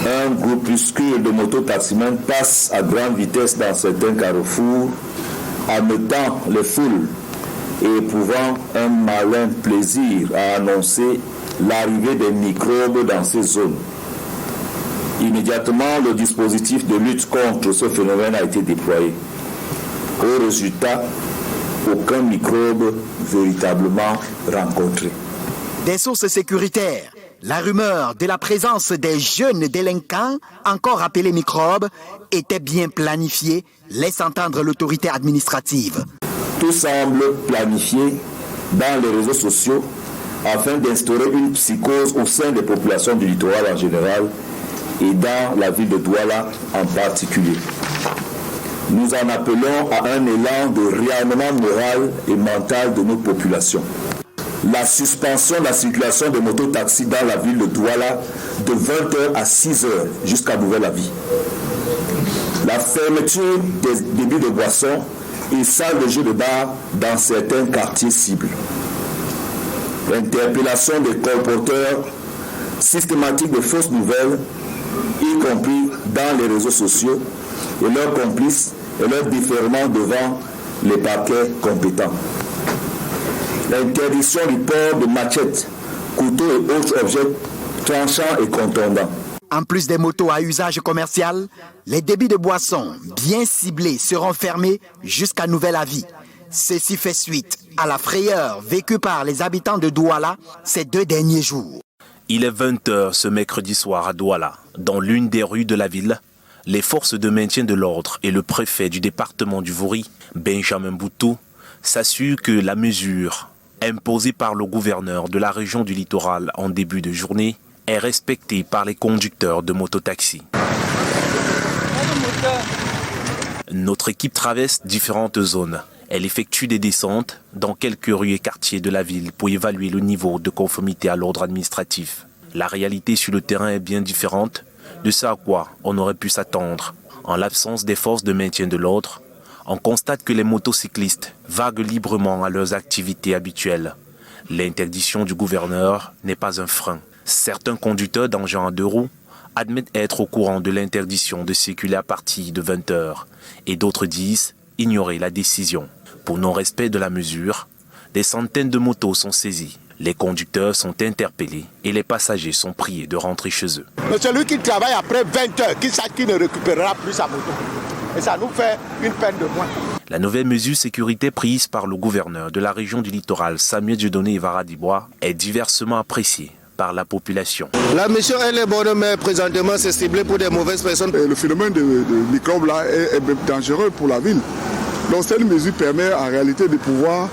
un groupuscule de mototaximens passe à grande vitesse dans certains carrefours, amenant les foules et éprouvant un malin plaisir à annoncer l'arrivée des microbes dans ces zones. Immédiatement, le dispositif de lutte contre ce phénomène a été déployé. Au résultat, aucun microbe véritablement rencontré. Des sources sécuritaires, la rumeur de la présence des jeunes délinquants, encore appelés microbes, était bien planifiée, laisse entendre l'autorité administrative. Tout semble planifié dans les réseaux sociaux afin d'instaurer une psychose au sein des populations du littoral en général et dans la ville de Douala en particulier. Nous en appelons à un élan de réarmement moral et mental de nos populations. La suspension de la circulation de mototaxis dans la ville de Douala de 20h à 6h jusqu'à nouvel avis. La fermeture des débits de boissons et salles de jeux de bar dans certains quartiers cibles. L'interpellation des colporteurs systématiques de fausses nouvelles, y compris dans les réseaux sociaux, et leurs complices et leur déferlement devant les parquets compétents. L'interdiction du port de machettes, couteaux et autres objets tranchants et contondants. En plus des motos à usage commercial, les débits de boissons bien ciblés seront fermés jusqu'à nouvel avis. Ceci fait suite à la frayeur vécue par les habitants de Douala ces 2 derniers jours. Il est 20h ce mercredi soir à Douala, dans l'une des rues de la ville. Les forces de maintien de l'ordre et le préfet du département du Vouri, Benjamin Boutou, s'assurent que la mesure imposée par le gouverneur de la région du Littoral en début de journée est respectée par les conducteurs de mototaxi. Notre équipe traverse différentes zones. Elle effectue des descentes dans quelques rues et quartiers de la ville pour évaluer le niveau de conformité à l'ordre administratif. La réalité sur le terrain est bien différente de ce à quoi on aurait pu s'attendre. En l'absence des forces de maintien de l'ordre, on constate que les motocyclistes vaguent librement à leurs activités habituelles. L'interdiction du gouverneur n'est pas un frein. Certains conducteurs d'engins à 2 roues admettent être au courant de l'interdiction de circuler à partir de 20 h et d'autres disent ignorer la décision. Pour non-respect de la mesure, des centaines de motos sont saisies. Les conducteurs sont interpellés et les passagers sont priés de rentrer chez eux. Mais celui qui travaille après 20 h, qui sache qu'il ne récupérera plus sa moto. Et ça nous fait une peine de moins. La nouvelle mesure sécurité prise par le gouverneur de la région du littoral, Samuel Dieudonné Ivaradibois, est diversement appréciée par la population. La mission elle est bonne, mais présentement c'est ciblé pour des mauvaises personnes. Le phénomène de microbes là est dangereux pour la ville. Donc cette mesure permet en réalité de pouvoir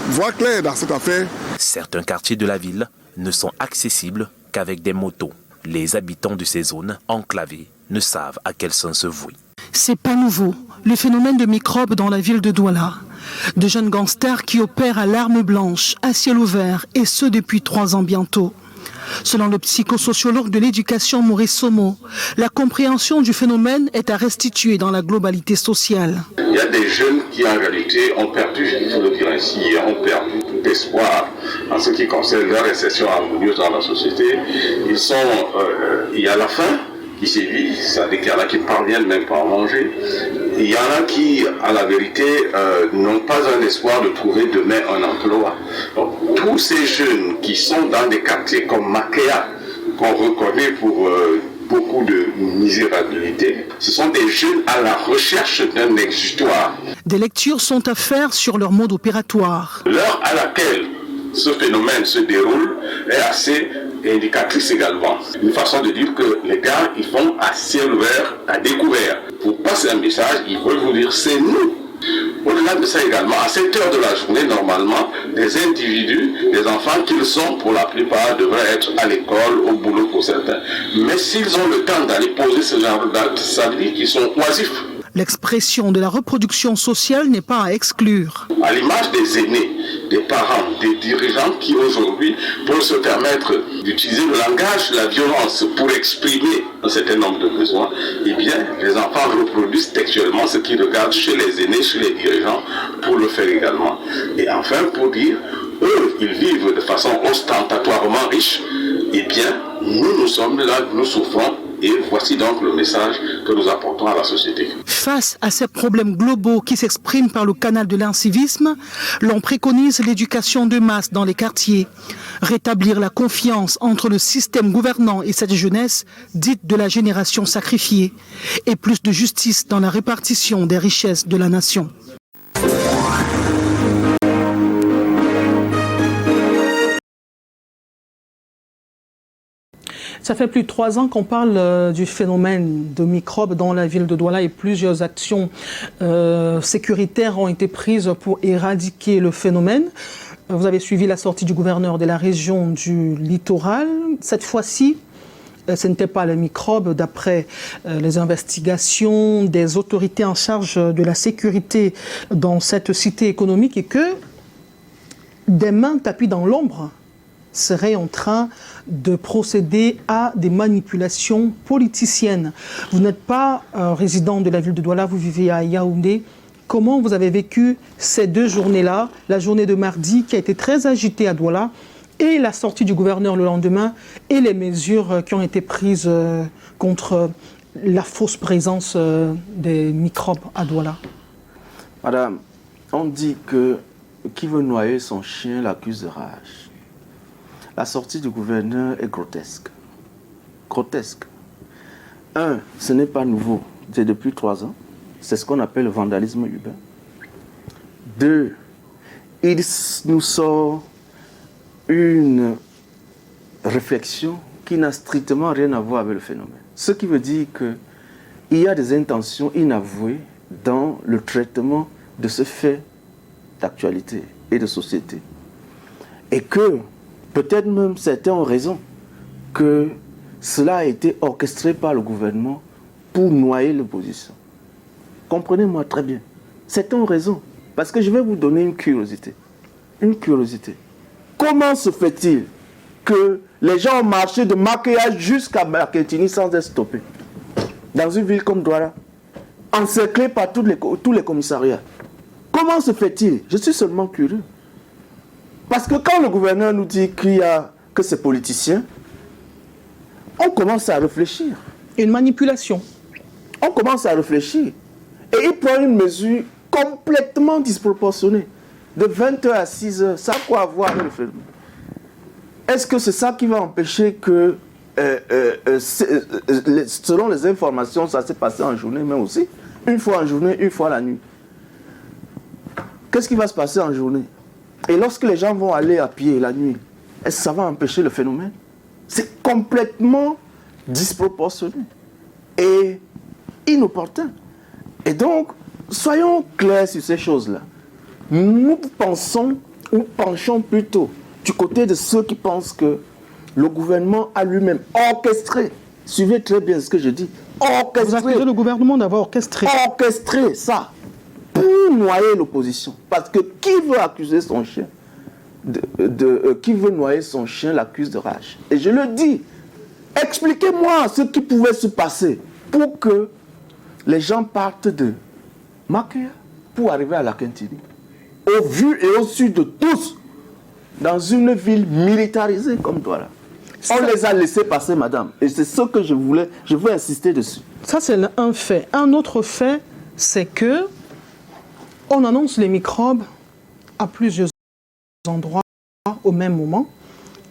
voir clair dans cette affaire. Certains quartiers de la ville ne sont accessibles qu'avec des motos. Les habitants de ces zones enclavées ne savent à quel sens se vouer. C'est pas nouveau, le phénomène de microbes dans la ville de Douala. De jeunes gangsters qui opèrent à l'arme blanche, à ciel ouvert, et ce depuis 3 ans bientôt. Selon le psychosociologue de l'éducation Maurice Somo, la compréhension du phénomène est à restituer dans la globalité sociale. Il y a des jeunes qui en réalité ont perdu, il faut le dire ainsi, ont perdu tout espoir en ce qui concerne leur insertion harmonieuse dans la société. Il y a la faim qui sévit, c'est-à-dire qu'il y en a qui ne parviennent même pas à manger. Il y en a qui, à la vérité, n'ont pas un espoir de trouver demain un emploi. Donc, tous ces jeunes qui sont dans des quartiers comme Makea, qu'on reconnaît pour beaucoup de misérabilité, ce sont des jeunes à la recherche d'un exutoire. Des lectures sont à faire sur leur mode opératoire. L'heure à laquelle ce phénomène se déroule est assez indicatrice également. Une façon de dire que les gars, ils font à ciel ouvert, à découvert. Pour passer un message, ils veulent vous dire c'est nous. Au-delà de ça également, à cette heure de la journée, normalement, des individus, des enfants qu'ils sont, pour la plupart, devraient être à l'école, au boulot pour certains. Mais s'ils ont le temps d'aller poser ce genre d'actes, ça veut dire qu'ils sont oisifs. L'expression de la reproduction sociale n'est pas à exclure. À l'image des aînés, des parents, des dirigeants qui aujourd'hui peuvent se permettre d'utiliser le langage, la violence pour exprimer un certain nombre de besoins, eh bien, les enfants reproduisent textuellement ce qu'ils regardent chez les aînés, chez les dirigeants, pour le faire également. Et enfin, pour dire, eux, ils vivent de façon ostentatoirement riche, eh bien, nous sommes là, nous souffrons. Et voici donc le message que nous apportons à la société. Face à ces problèmes globaux qui s'expriment par le canal de l'incivisme, l'on préconise l'éducation de masse dans les quartiers, rétablir la confiance entre le système gouvernant et cette jeunesse dite de la génération sacrifiée, et plus de justice dans la répartition des richesses de la nation. Ça fait plus de 3 ans qu'on parle du phénomène de microbes dans la ville de Douala et plusieurs actions sécuritaires ont été prises pour éradiquer le phénomène. Vous avez suivi la sortie du gouverneur de la région du littoral. Cette fois-ci, ce n'était pas les microbes, d'après les investigations des autorités en charge de la sécurité dans cette cité économique, et que des mains tapis dans l'ombre seraient en train de procéder à des manipulations politiciennes. Vous n'êtes pas résident de la ville de Douala, vous vivez à Yaoundé. Comment vous avez vécu ces 2 journées-là, la journée de mardi qui a été très agitée à Douala et la sortie du gouverneur le lendemain et les mesures qui ont été prises contre la fausse présence des microbes à Douala? Madame, on dit que qui veut noyer son chien l'accuse de rage. La sortie du gouverneur est grotesque. Grotesque. 1, ce n'est pas nouveau, c'est depuis 3 ans. C'est ce qu'on appelle le vandalisme urbain. 2, il nous sort une réflexion qui n'a strictement rien à voir avec le phénomène. Ce qui veut dire qu'il y a des intentions inavouées dans le traitement de ce fait d'actualité et de société. Et que peut-être même certains ont raison que cela a été orchestré par le gouvernement pour noyer l'opposition. Comprenez-moi très bien. C'est une raison. Parce que je vais vous donner une curiosité. Une curiosité. Comment se fait-il que les gens ont marché de Makéa jusqu'à Makentini sans être stoppés? Dans une ville comme Douala, encerclés par tous les commissariats. Comment se fait-il? Je suis seulement curieux. Parce que quand le gouverneur nous dit que c'est politicien, on commence à réfléchir. Une manipulation. On commence à réfléchir. Et il prend une mesure complètement disproportionnée. De 20h à 6h, ça a quoi voir avec le phénomène? Est-ce que c'est ça qui va empêcher que, selon les informations, ça s'est passé en journée, mais aussi, une fois en journée, une fois la nuit? Qu'est-ce qui va se passer en journée? Et lorsque les gens vont aller à pied la nuit, est-ce que ça va empêcher le phénomène? C'est complètement disproportionné et inopportun. Et donc, soyons clairs sur ces choses-là. Nous pensons, ou penchons plutôt du côté de ceux qui pensent que le gouvernement a lui-même orchestré, suivez très bien ce que je dis, orchestré. Vous accusez le gouvernement d'avoir orchestré. Orchestré ça, pour noyer l'opposition. Parce que qui veut accuser son chien qui veut noyer son chien l'accuse de rage. Et je le dis, expliquez-moi ce qui pouvait se passer pour que les gens partent de Makéa pour arriver à Lakentini, au vu et au su de tous, dans une ville militarisée comme Douala. On les a laissés passer, madame. Et c'est ce que je veux insister dessus. Ça, c'est un fait. Un autre fait, c'est que on annonce les microbes à plusieurs endroits au même moment.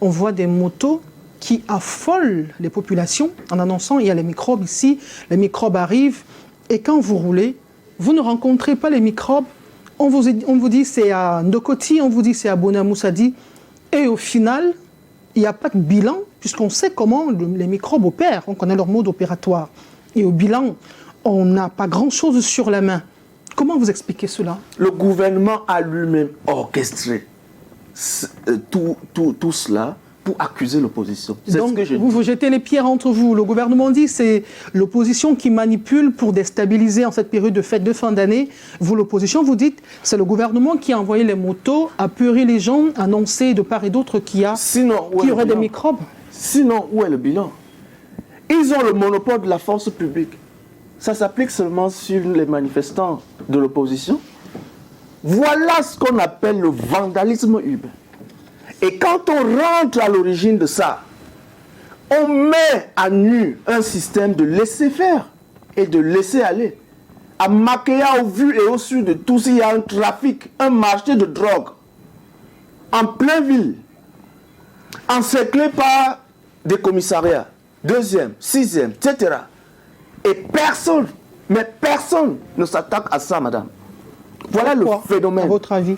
On voit des motos qui affolent les populations en annonçant il y a les microbes ici, les microbes arrivent. Et quand vous roulez, vous ne rencontrez pas les microbes. On vous dit c'est à Ndokoti, on vous dit c'est à Bonamoussadi. Et au final, il n'y a pas de bilan, puisqu'on sait comment les microbes opèrent. On connaît leur mode opératoire. Et au bilan, on n'a pas grand-chose sur la main. Comment vous expliquez cela? Le gouvernement a lui-même orchestré tout cela pour accuser l'opposition. Donc, vous jetez les pierres entre vous. Le gouvernement dit que c'est l'opposition qui manipule pour déstabiliser en cette période de fête de fin d'année. Vous, l'opposition, vous dites c'est le gouvernement qui a envoyé les motos, apeuré les gens, annoncé de part et d'autre qu'il y aurait des microbes. Sinon, où est le bilan? Ils ont le monopole de la force publique. Ça s'applique seulement sur les manifestants de l'opposition. Voilà ce qu'on appelle le vandalisme urbain. Et quand on rentre à l'origine de ça, on met à nu un système de laisser faire et de laisser aller. À Makéa, au vu et au sud de tous, il y a un trafic, un marché de drogue, en pleine ville, encerclé par des commissariats, 2e, 6e, etc. Et personne, mais personne ne s'attaque à ça, madame. Voilà le phénomène. À votre avis?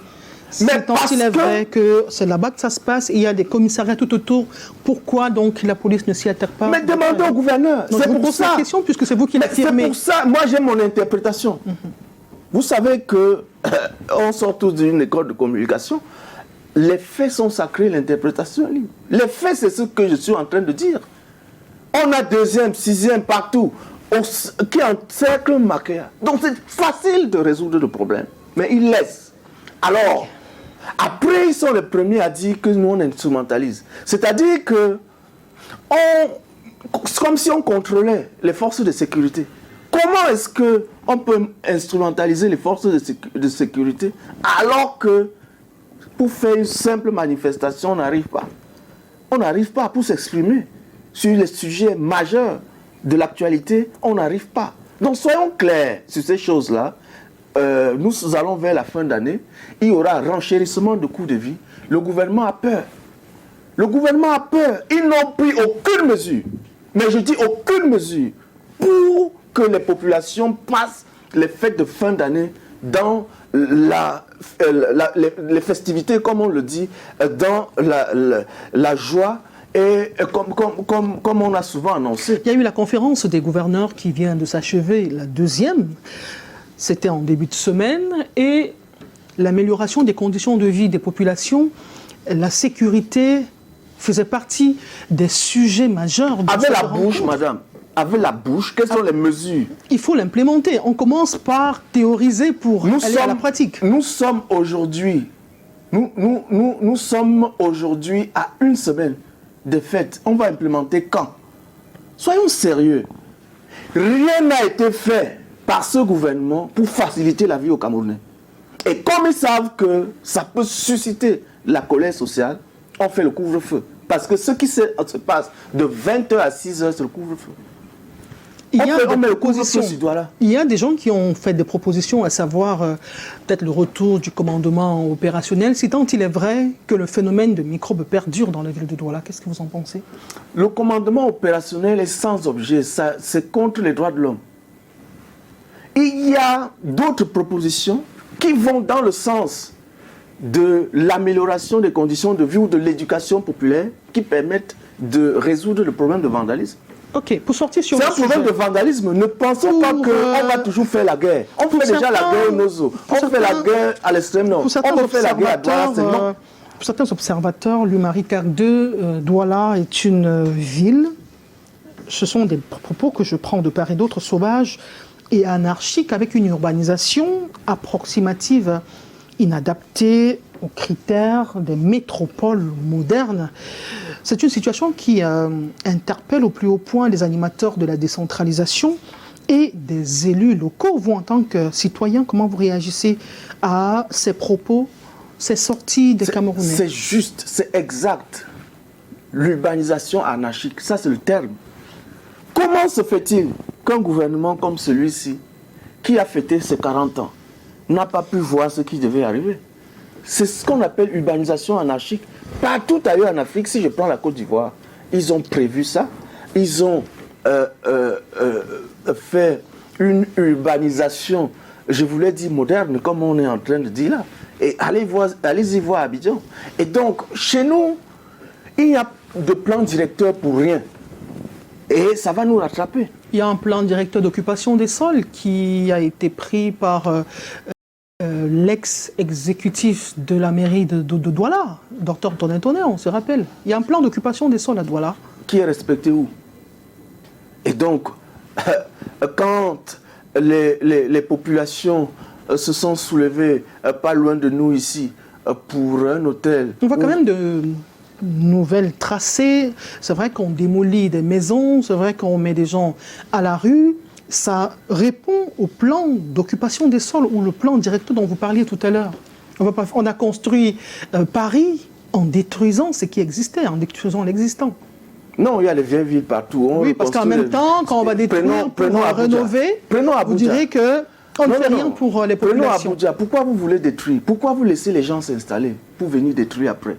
Mais tant qu'il est vrai que c'est là-bas que ça se passe, il y a des commissariats tout autour, pourquoi donc la police ne s'y attaque pas? Mais demandez au gouverneur. C'est pour ça. La question, puisque c'est vous qui l'affirmez. C'est pour ça, moi j'ai mon interprétation. Vous savez que on sort tous d'une école de communication. Les faits sont sacrés, l'interprétation est libre. Les faits, c'est ce que je suis en train de dire. On a 2e, 6e partout qui encerclent Makéa. Donc c'est facile de résoudre le problème. Mais ils laissent. Alors, après, ils sont les premiers à dire que nous, on instrumentalise. C'est-à-dire que, comme si on contrôlait les forces de sécurité. Comment est-ce qu'on peut instrumentaliser les forces de sécurité alors que, pour faire une simple manifestation, on n'arrive pas? On n'arrive pas pour s'exprimer sur les sujets majeurs de l'actualité, on n'arrive pas. Donc, soyons clairs sur ces choses-là. Nous allons vers la fin d'année, il y aura un renchérissement de coûts de vie. Le gouvernement a peur. Le gouvernement a peur. Ils n'ont pris aucune mesure, mais je dis aucune mesure, pour que les populations passent les fêtes de fin d'année dans les festivités, comme on le dit, dans la joie. Et comme on a souvent annoncé. Il y a eu la conférence des gouverneurs qui vient de s'achever, la 2e. C'était en début de semaine. Et l'amélioration des conditions de vie des populations, la sécurité faisait partie des sujets majeurs. Avec la bouche, madame, avec la bouche, quelles sont les mesures? Il faut l'implémenter. On commence par théoriser pour aller à la pratique. Nous sommes aujourd'hui, nous sommes aujourd'hui à une semaine des fêtes. On va implémenter quand? Soyons sérieux. Rien n'a été fait par ce gouvernement pour faciliter la vie aux Camerounais. Et comme ils savent que ça peut susciter la colère sociale, on fait le couvre-feu. Parce que ce qui se passe de 20h à 6h, c'est le couvre-feu. Il y a des gens qui ont fait des propositions, à savoir peut-être le retour du commandement opérationnel, si tant il est vrai que le phénomène de microbes perdure dans la ville de Douala. Qu'est-ce que vous en pensez? Le commandement opérationnel est sans objet, c'est contre les droits de l'homme. Il y a d'autres propositions qui vont dans le sens de l'amélioration des conditions de vie ou de l'éducation populaire qui permettent de résoudre le problème de vandalisme. Ok, pour sortir sur le sujet... C'est un problème de vandalisme. Ne pensons pas qu'on va toujours faire la guerre. On fait déjà la guerre au Nozo. On fait la guerre à l'extrême nord. On fait la guerre à Douala. Pour certains observateurs, l'Umari CAC2, Douala est une ville. Ce sont des propos que je prends de part et d'autre, sauvages et anarchiques, avec une urbanisation approximative, inadaptée aux critères des métropoles modernes. C'est une situation qui interpelle au plus haut point les animateurs de la décentralisation et des élus locaux. Vous, en tant que citoyen, comment vous réagissez à ces propos, ces sorties des Camerounais? C'est juste, c'est exact. L'urbanisation anarchique, ça c'est le terme. Comment se fait-il qu'un gouvernement comme celui-ci, qui a fêté ses 40 ans, n'a pas pu voir ce qui devait arriver? C'est ce qu'on appelle urbanisation anarchique. Partout ailleurs en Afrique, si je prends la Côte d'Ivoire, ils ont prévu ça. Ils ont fait une je voulais dire moderne, comme on est en train de dire là. Et allez-y voir Abidjan. Et donc, chez nous, il y a de plan directeur pour rien. Et ça va nous rattraper. Il y a un plan directeur d'occupation des sols qui a été pris par... l'ex-exécutif de la mairie de Douala, Dr Tonnet, on se rappelle. Il y a un plan d'occupation des sols à Douala. Qui est respecté où? Et donc, quand les populations se sont soulevées pas loin de nous ici pour un hôtel... On voit quand même de nouvelles tracés. C'est vrai qu'on démolit des maisons, c'est vrai qu'on met des gens à la rue. Ça répond au plan d'occupation des sols ou le plan directeur dont vous parliez tout à l'heure. On a construit Paris en détruisant ce qui existait, en détruisant l'existant. Non, il y a les vieilles villes partout. Oui, parce qu'en même temps, quand on va détruire pour rénover, vous direz qu'on ne fait rien pour les populations. Prenons Abuja. Pourquoi vous voulez détruire? Pourquoi vous laissez les gens s'installer pour venir détruire après,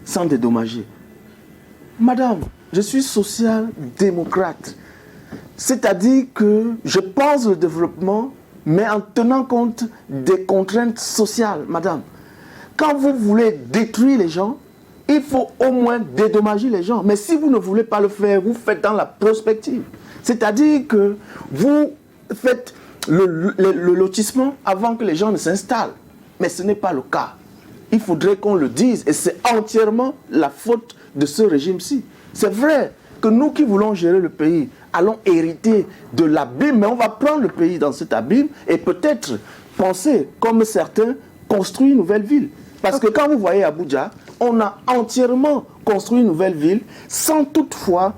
sans dédommager? Madame, je suis social-démocrate. C'est-à-dire que je pense le développement, mais en tenant compte des contraintes sociales, madame. Quand vous voulez détruire les gens, il faut au moins dédommager les gens. Mais si vous ne voulez pas le faire, vous faites dans la prospective. C'est-à-dire que vous faites le lotissement avant que les gens ne s'installent. Mais ce n'est pas le cas. Il faudrait qu'on le dise. Et c'est entièrement la faute de ce régime-ci. C'est vrai que nous qui voulons gérer le pays, allons hériter de l'abîme, mais on va prendre le pays dans cet abîme et peut-être penser, comme certains, construire une nouvelle ville. Parce que quand vous voyez Abuja, on a entièrement construit une nouvelle ville sans toutefois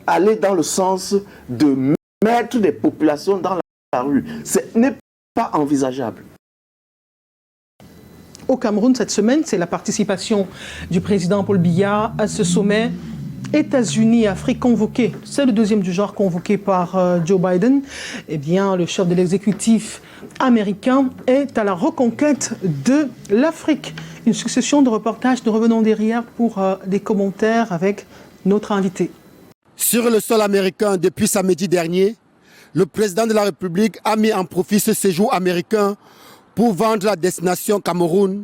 aller dans le sens de mettre des populations dans la rue. Ce n'est pas envisageable. Au Cameroun, cette semaine, c'est la participation du président Paul Biya à ce sommet États-Unis, Afrique convoqué. C'est le deuxième du genre convoqué par Joe Biden. Eh bien, le chef de l'exécutif américain est à la reconquête de l'Afrique. Une succession de reportages. Nous revenons derrière pour des commentaires avec notre invité. Sur le sol américain, depuis samedi dernier, le président de la République a mis en profit ce séjour américain pour vendre la destination Cameroun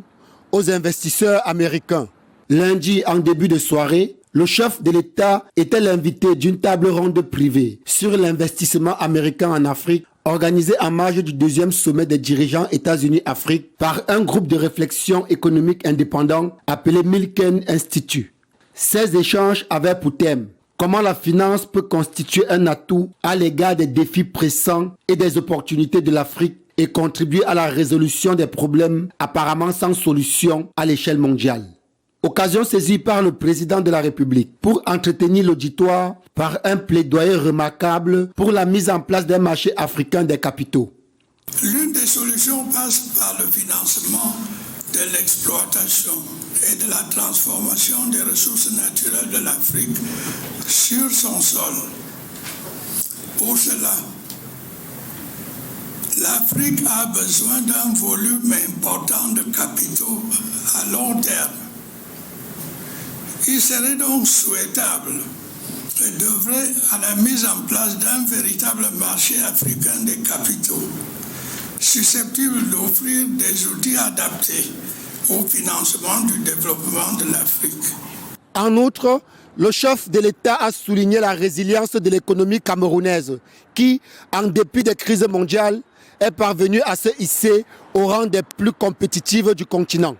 aux investisseurs américains. Lundi, en début de soirée, le chef de l'État était l'invité d'une table ronde privée sur l'investissement américain en Afrique, organisée en marge du deuxième sommet des dirigeants États-Unis-Afrique par un groupe de réflexion économique indépendant appelé Milken Institute. Ces échanges avaient pour thème comment la finance peut constituer un atout à l'égard des défis pressants et des opportunités de l'Afrique et contribuer à la résolution des problèmes apparemment sans solution à l'échelle mondiale. Occasion saisie par le président de la République pour entretenir l'auditoire par un plaidoyer remarquable pour la mise en place d'un marché africain des capitaux. L'une des solutions passe par le financement de l'exploitation et de la transformation des ressources naturelles de l'Afrique sur son sol. Pour cela, l'Afrique a besoin d'un volume important de capitaux à long terme. Il serait donc souhaitable d'œuvrer à la mise en place d'un véritable marché africain des capitaux, susceptible d'offrir des outils adaptés au financement du développement de l'Afrique. En outre, le chef de l'État a souligné la résilience de l'économie camerounaise qui, en dépit des crises mondiales, est parvenue à se hisser au rang des plus compétitives du continent.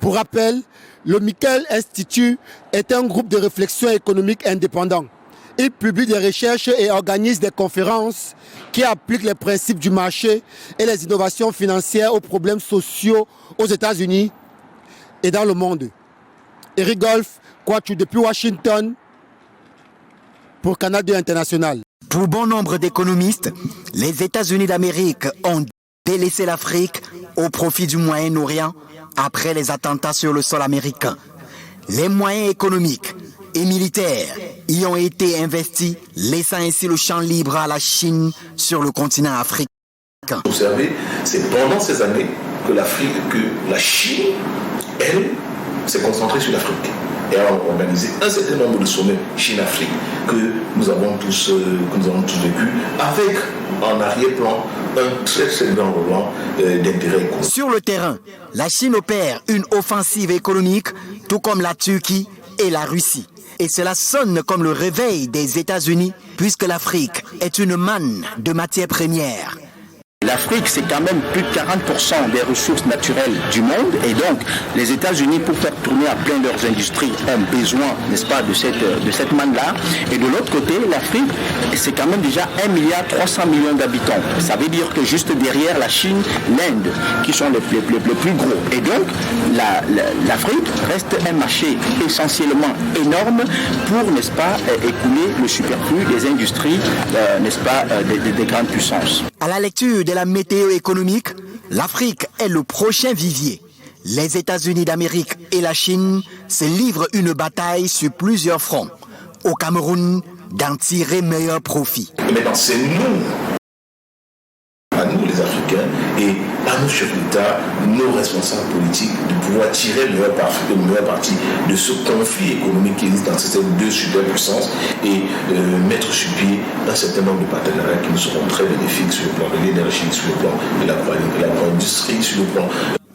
Pour rappel, le Mikel Institute est un groupe de réflexion économique indépendant. Il publie des recherches et organise des conférences qui appliquent les principes du marché et les innovations financières aux problèmes sociaux aux États-Unis et dans le monde. Eric Golf, Quachu depuis Washington pour Canada International. Pour bon nombre d'économistes, les États-Unis d'Amérique ont délaissé l'Afrique au profit du Moyen-Orient après les attentats sur le sol américain. Les moyens économiques et militaires y ont été investis, laissant ainsi le champ libre à la Chine sur le continent africain. Vous savez, c'est pendant ces années que la Chine, elle, s'est concentrée sur l'Afrique et a organisé un certain nombre de sommets Chine-Afrique que nous avons tous vécu avec en arrière-plan un très très grand moment d'intérêt économique. Sur le terrain, la Chine opère une offensive économique, tout comme la Turquie et la Russie. Et cela sonne comme le réveil des États-Unis, puisque l'Afrique est une manne de matières premières. L'Afrique, c'est quand même plus de 40% des ressources naturelles du monde. Et donc, les États-Unis, pour faire tourner à plein leurs industries, ont besoin, n'est-ce pas, de cette manne-là. Et de l'autre côté, l'Afrique, c'est quand même déjà 1,3 milliard d'habitants. Ça veut dire que juste derrière la Chine, l'Inde, qui sont les plus gros. Et donc, l'Afrique reste un marché essentiellement énorme pour, n'est-ce pas, écouler le superflu des industries, n'est-ce pas, des grandes puissances. À la lecture de la météo économique, l'Afrique est le prochain vivier. Les États-Unis d'Amérique et la Chine se livrent une bataille sur plusieurs fronts. Au Cameroun, d'en tirer meilleur profit. Maintenant, c'est nous, à nous les Africains et à nos chefs d'État, nos responsables politiques, de pouvoir tirer le meilleur parti de ce conflit économique qui existe dans ces deux superpuissances et mettre sur pied un certain nombre de partenariats qui nous seront très bénéfiques sur le plan de l'énergie, sur le plan de l'agro-industrie, sur le plan...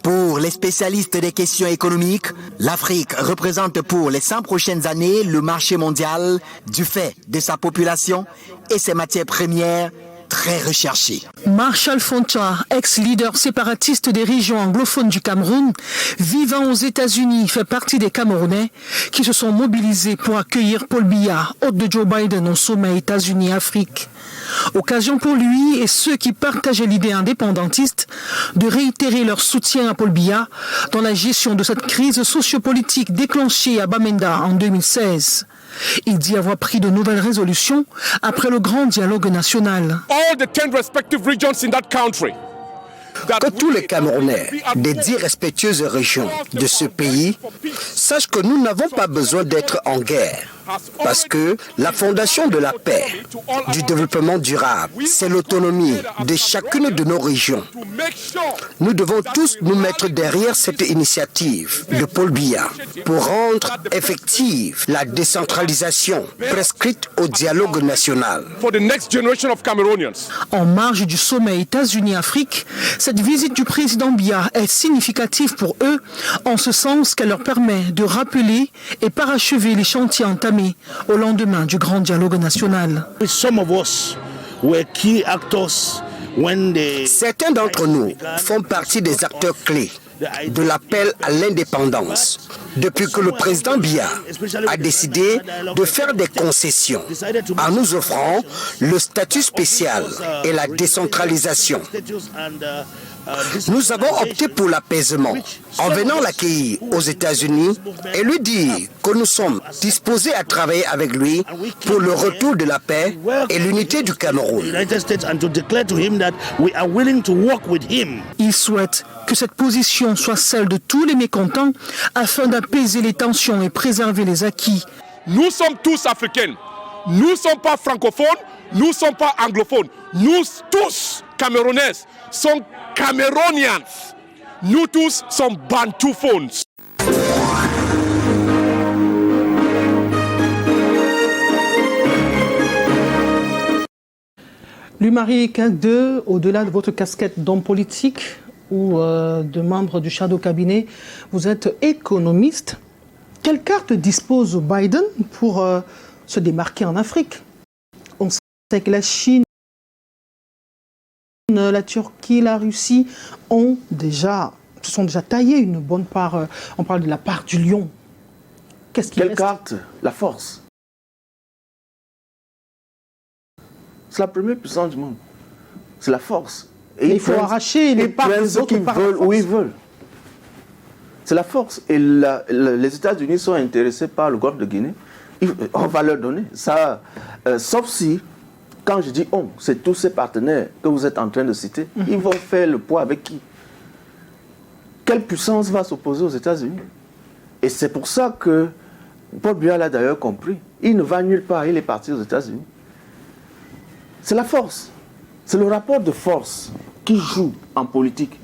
Pour les spécialistes des questions économiques, l'Afrique représente pour les 100 prochaines années le marché mondial du fait de sa population et ses matières premières très recherchées. Marshall Fonta, ex-leader séparatiste des régions anglophones du Cameroun, vivant aux États-Unis, fait partie des Camerounais qui se sont mobilisés pour accueillir Paul Biya, hôte de Joe Biden au sommet États-Unis-Afrique. Occasion pour lui et ceux qui partageaient l'idée indépendantiste de réitérer leur soutien à Paul Biya dans la gestion de cette crise sociopolitique déclenchée à Bamenda en 2016. Il dit avoir pris de nouvelles résolutions après le grand dialogue national. Que tous les Camerounais des 10 respectueuses régions de ce pays sachent que nous n'avons pas besoin d'être en guerre. Parce que la fondation de la paix, du développement durable, c'est l'autonomie de chacune de nos régions. Nous devons tous nous mettre derrière cette initiative de Paul Biya pour rendre effective la décentralisation prescrite au dialogue national. En marge du sommet États-Unis-Afrique, cette visite du président Biya est significative pour eux, en ce sens qu'elle leur permet de rappeler et parachever les chantiers entamés au lendemain du grand dialogue national. Certains d'entre nous font partie des acteurs clés de l'appel à l'indépendance depuis que le président Biya a décidé de faire des concessions en nous offrant le statut spécial et la décentralisation. Nous avons opté pour l'apaisement en venant l'accueillir aux États-Unis et lui dire que nous sommes disposés à travailler avec lui pour le retour de la paix et l'unité du Cameroun. Il souhaite que cette position soit celle de tous les mécontents afin d'apaiser les tensions et préserver les acquis. Nous sommes tous africains. Nous ne sommes pas francophones, nous ne sommes pas anglophones. Nous tous, Camerounais, sommes Cameroonians. Nous tous sommes Bantouphones. Lumari Kagde, au-delà de votre casquette d'homme politique ou de membre du Shadow Cabinet, vous êtes économiste. Quelle carte dispose Biden pour se démarquer en Afrique? On sait que la Chine, la Turquie, la Russie se sont déjà taillés une bonne part. On parle de la part du lion. Qu'est-ce qui reste? Quelle carte? La force. C'est la première puissance du monde. C'est la force. Et il faut arracher les parts des autres par la force. Où ils veulent. C'est la force. Et les États-Unis sont intéressés par le golfe de Guinée. On va leur donner ça. Sauf si, quand je dis on, c'est tous ces partenaires que vous êtes en train de citer, ils vont faire le poids avec qui? Quelle puissance va s'opposer aux États-Unis? Et c'est pour ça que Paul Biya l'a d'ailleurs compris. Il ne va nulle part, il est parti aux États-Unis. C'est la force. C'est le rapport de force qui joue en politique.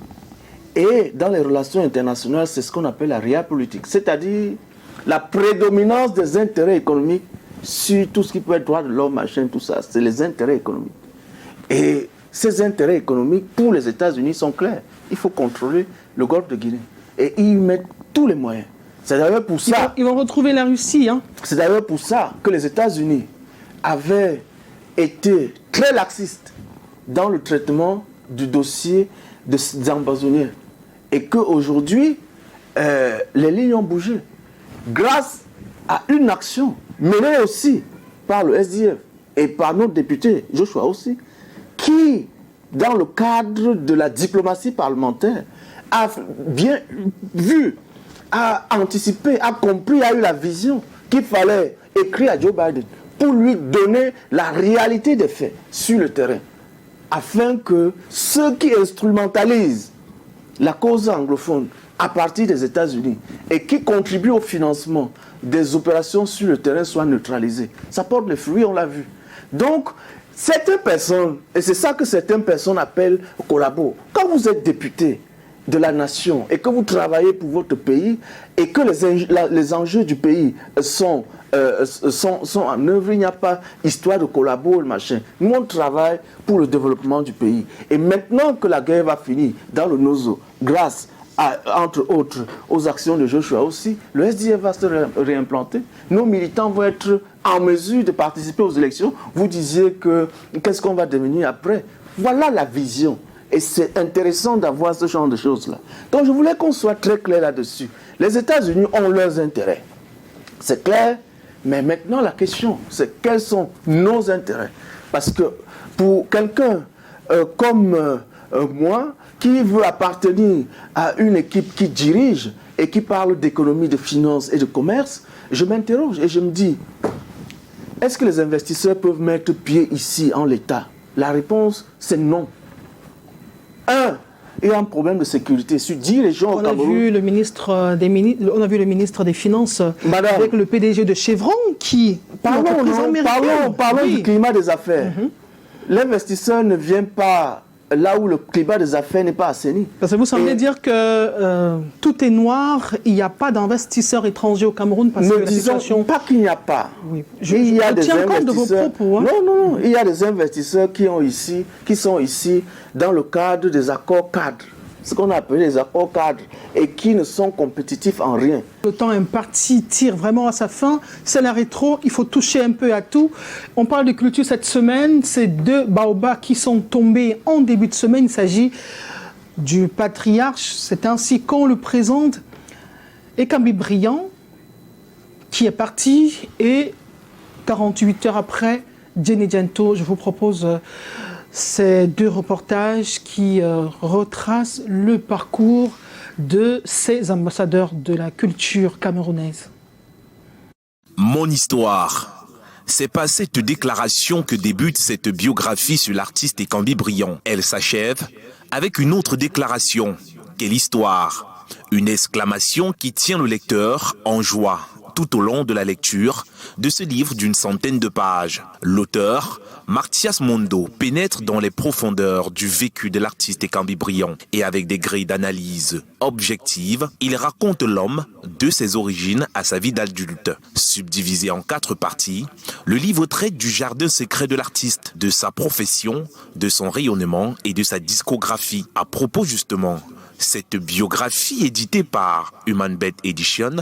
Et dans les relations internationales, c'est ce qu'on appelle la realpolitik, c'est-à-dire la prédominance des intérêts économiques sur tout ce qui peut être droit de l'homme, machin, tout ça. C'est les intérêts économiques. Et ces intérêts économiques, pour les États-Unis, sont clairs. Il faut contrôler le golfe de Guinée. Et ils mettent tous les moyens. C'est d'ailleurs pour ça... Ils vont retrouver la Russie. Hein. C'est d'ailleurs pour ça que les États-Unis avaient été très laxistes dans le traitement du dossier des ambazoniens. Et qu'aujourd'hui, les lignes ont bougé. Grâce à une action menée aussi par le SDF et par notre député Joshua aussi, qui, dans le cadre de la diplomatie parlementaire, a bien vu, a anticipé, a compris, a eu la vision qu'il fallait écrire à Joe Biden pour lui donner la réalité des faits sur le terrain, afin que ceux qui instrumentalisent la cause anglophone à partir des États-Unis et qui contribuent au financement des opérations sur le terrain soient neutralisés. Ça porte les fruits, on l'a vu. Donc, certaines personnes, et c'est ça que certaines personnes appellent collabo, quand vous êtes député de la nation et que vous travaillez pour votre pays et que les enjeux du pays sont en œuvre, il n'y a pas histoire de collabo, le machin. Nous, on travaille pour le développement du pays. Et maintenant que la guerre va finir dans le Nozo, grâce entre autres aux actions de Joshua aussi, le SDF va se réimplanter. Nos militants vont être en mesure de participer aux élections. Vous disiez que qu'est-ce qu'on va devenir après? Voilà la vision. Et c'est intéressant d'avoir ce genre de choses-là. Donc je voulais qu'on soit très clair là-dessus. Les États-Unis ont leurs intérêts. C'est clair, mais maintenant la question, c'est quels sont nos intérêts? Parce que pour quelqu'un comme moi, qui veut appartenir à une équipe qui dirige et qui parle d'économie, de finance et de commerce, je m'interroge et je me dis, est-ce que les investisseurs peuvent mettre pied ici en l'état? La réponse, c'est non. Il y a un problème de sécurité. Sur 10 régions au Cameroun... On a vu le ministre des Finances avec le PDG de Chevron qui... Parlons du climat des affaires. L'investisseur ne vient pas là où le climat des affaires n'est pas assaini. Parce que vous semblez dire que tout est noir, il n'y a pas d'investisseurs étrangers au Cameroun parce que la situation... pas qu'il n'y a pas. Oui. Il y a des investisseurs... compte de vos propos. Hein? Non. Il y a des investisseurs qui sont ici dans le cadre des accords cadres. Ce qu'on appelle les accords cadres et qui ne sont compétitifs en rien. Le temps imparti tire vraiment à sa fin. C'est la rétro, il faut toucher un peu à tout. On parle de culture cette semaine. C'est 2 baobabs qui sont tombés en début de semaine. Il s'agit du patriarche. C'est ainsi qu'on le présente. Ekambi Briand, qui est parti, et 48 heures après, Diéné Diento. Je vous propose ces deux reportages qui retracent le parcours de ces ambassadeurs de la culture camerounaise. Mon histoire. C'est par cette déclaration que débute cette biographie sur l'artiste Ekambi Briand. Elle s'achève avec une autre déclaration. Quelle histoire! Une exclamation qui tient le lecteur en joie tout au long de la lecture de ce livre d'une centaine de pages. L'auteur, Mathias Mondo, pénètre dans les profondeurs du vécu de l'artiste Ekambi Briand et avec des grilles d'analyse objectives, il raconte l'homme de ses origines à sa vie d'adulte. Subdivisé en 4 parties, le livre traite du jardin secret de l'artiste, de sa profession, de son rayonnement et de sa discographie. À propos justement, cette biographie éditée par Human Bet Edition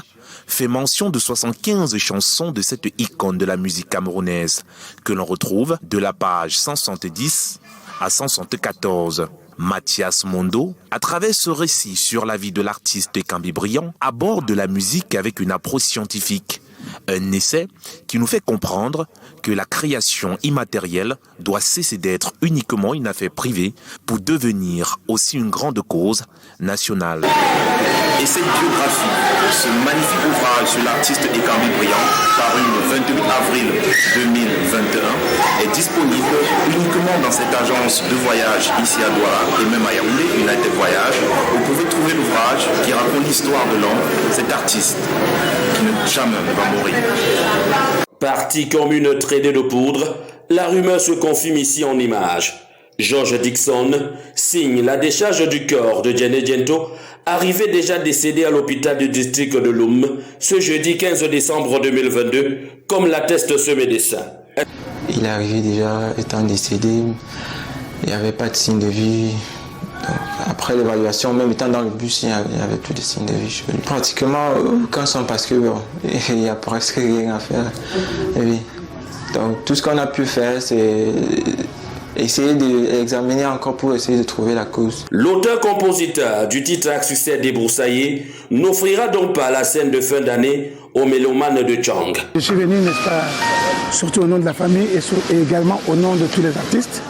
fait mention de 75 chansons de cette icône de la musique camerounaise que l'on retrouve de la page 170 à 174. Mathias Mondo, à travers ce récit sur la vie de l'artiste Ekambi Briand, aborde la musique avec une approche scientifique. Un essai qui nous fait comprendre que la création immatérielle doit cesser d'être uniquement une affaire privée pour devenir aussi une grande cause nationale. Et cette biographie, ce magnifique ouvrage sur l'artiste Ekambi Briand, paru le 28 avril 2021, est disponible uniquement dans cette agence de voyage ici à Douala et même à Yaoundé, United Voyage. Vous pouvez trouver l'ouvrage qui raconte l'histoire de l'homme, cet artiste qui ne jamais ne va mourir. Parti comme une traînée de poudre, la rumeur se confirme ici en images. George Dixon signe la décharge du corps de Diéné Diento, arrivé déjà décédé à l'hôpital du district de Loum ce jeudi 15 décembre 2022, comme l'atteste ce médecin. Il est arrivé déjà étant décédé, il n'y avait pas de signe de vie. Donc, après l'évaluation, même étant dans le bus, il n'y avait plus de signe de vie. Pratiquement aucun son parce que bon, il n'y a presque rien à faire. Et oui. Donc tout ce qu'on a pu faire, c'est essayer d'examiner encore pour essayer de trouver la cause. L'auteur-compositeur du titre à succès Débroussaillé n'offrira donc pas la scène de fin d'année aux mélomanes de Tchang. Je suis venu, n'est-ce pas, surtout au nom de la famille et également au nom de tous les artistes.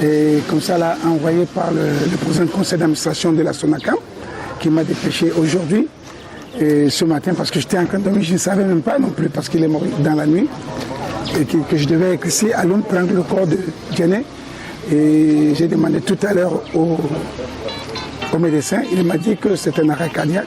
Et comme ça, là, envoyé par le président du conseil d'administration de la Sonacam, qui m'a dépêché aujourd'hui, et ce matin, parce que j'étais en train de dormir, je ne savais même pas non plus, parce qu'il est mort dans la nuit, et que je devais être ici à Londres prendre le corps de Diéné. Et j'ai demandé tout à l'heure au médecin, il m'a dit que c'était un arrêt cardiaque.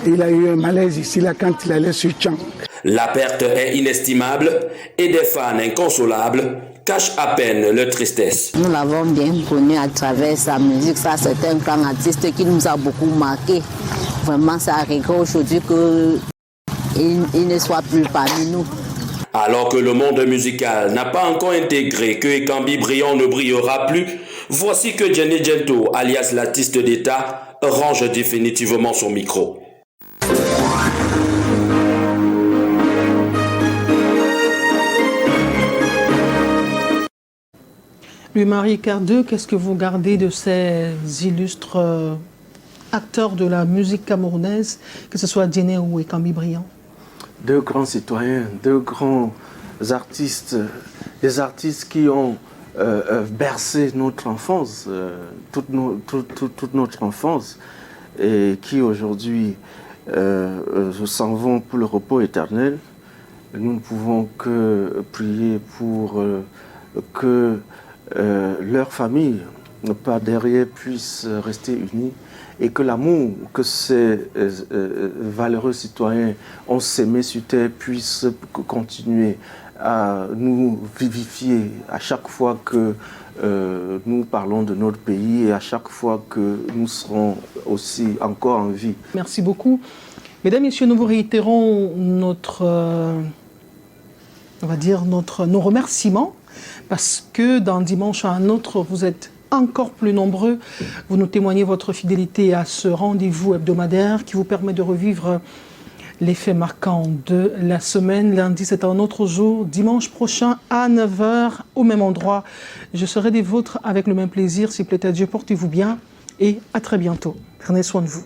Et il a eu un malaise ici, là, quand il allait sur Tchang. La perte est inestimable et des fans inconsolables cachent à peine leur tristesse. Nous l'avons bien connu à travers sa musique. Ça, c'est un grand artiste qui nous a beaucoup marqué. Vraiment, ça regret aujourd'hui qu'il ne soit plus parmi nous. Alors que le monde musical n'a pas encore intégré que Ekambi Briand ne brillera plus, voici que Diéné Diento, alias l'artiste d'État, range définitivement son micro. Louis-Marie Cardeux, qu'est-ce que vous gardez de ces illustres acteurs de la musique camerounaise, que ce soit Diéné ou Ekambi Briand? Deux grands citoyens, deux grands artistes, des artistes qui ont bercé notre enfance, toute notre enfance, et qui aujourd'hui s'en vont pour le repos éternel. Nous ne pouvons que prier pour que leur famille, par derrière, puisse rester unie et que l'amour que ces valeureux citoyens ont sémé sur terre puisse continuer à nous vivifier à chaque fois que nous parlons de notre pays et à chaque fois que nous serons aussi encore en vie. Merci beaucoup. Mesdames, Messieurs, nous vous réitérons nos remerciements parce que d'un dimanche à un autre, vous êtes encore plus nombreux. Vous nous témoignez votre fidélité à ce rendez-vous hebdomadaire qui vous permet de revivre les faits marquants de la semaine. Lundi, c'est un autre jour. Dimanche prochain, à 9h, au même endroit. Je serai des vôtres avec le même plaisir. S'il plaît à Dieu, portez-vous bien et à très bientôt. Prenez soin de vous.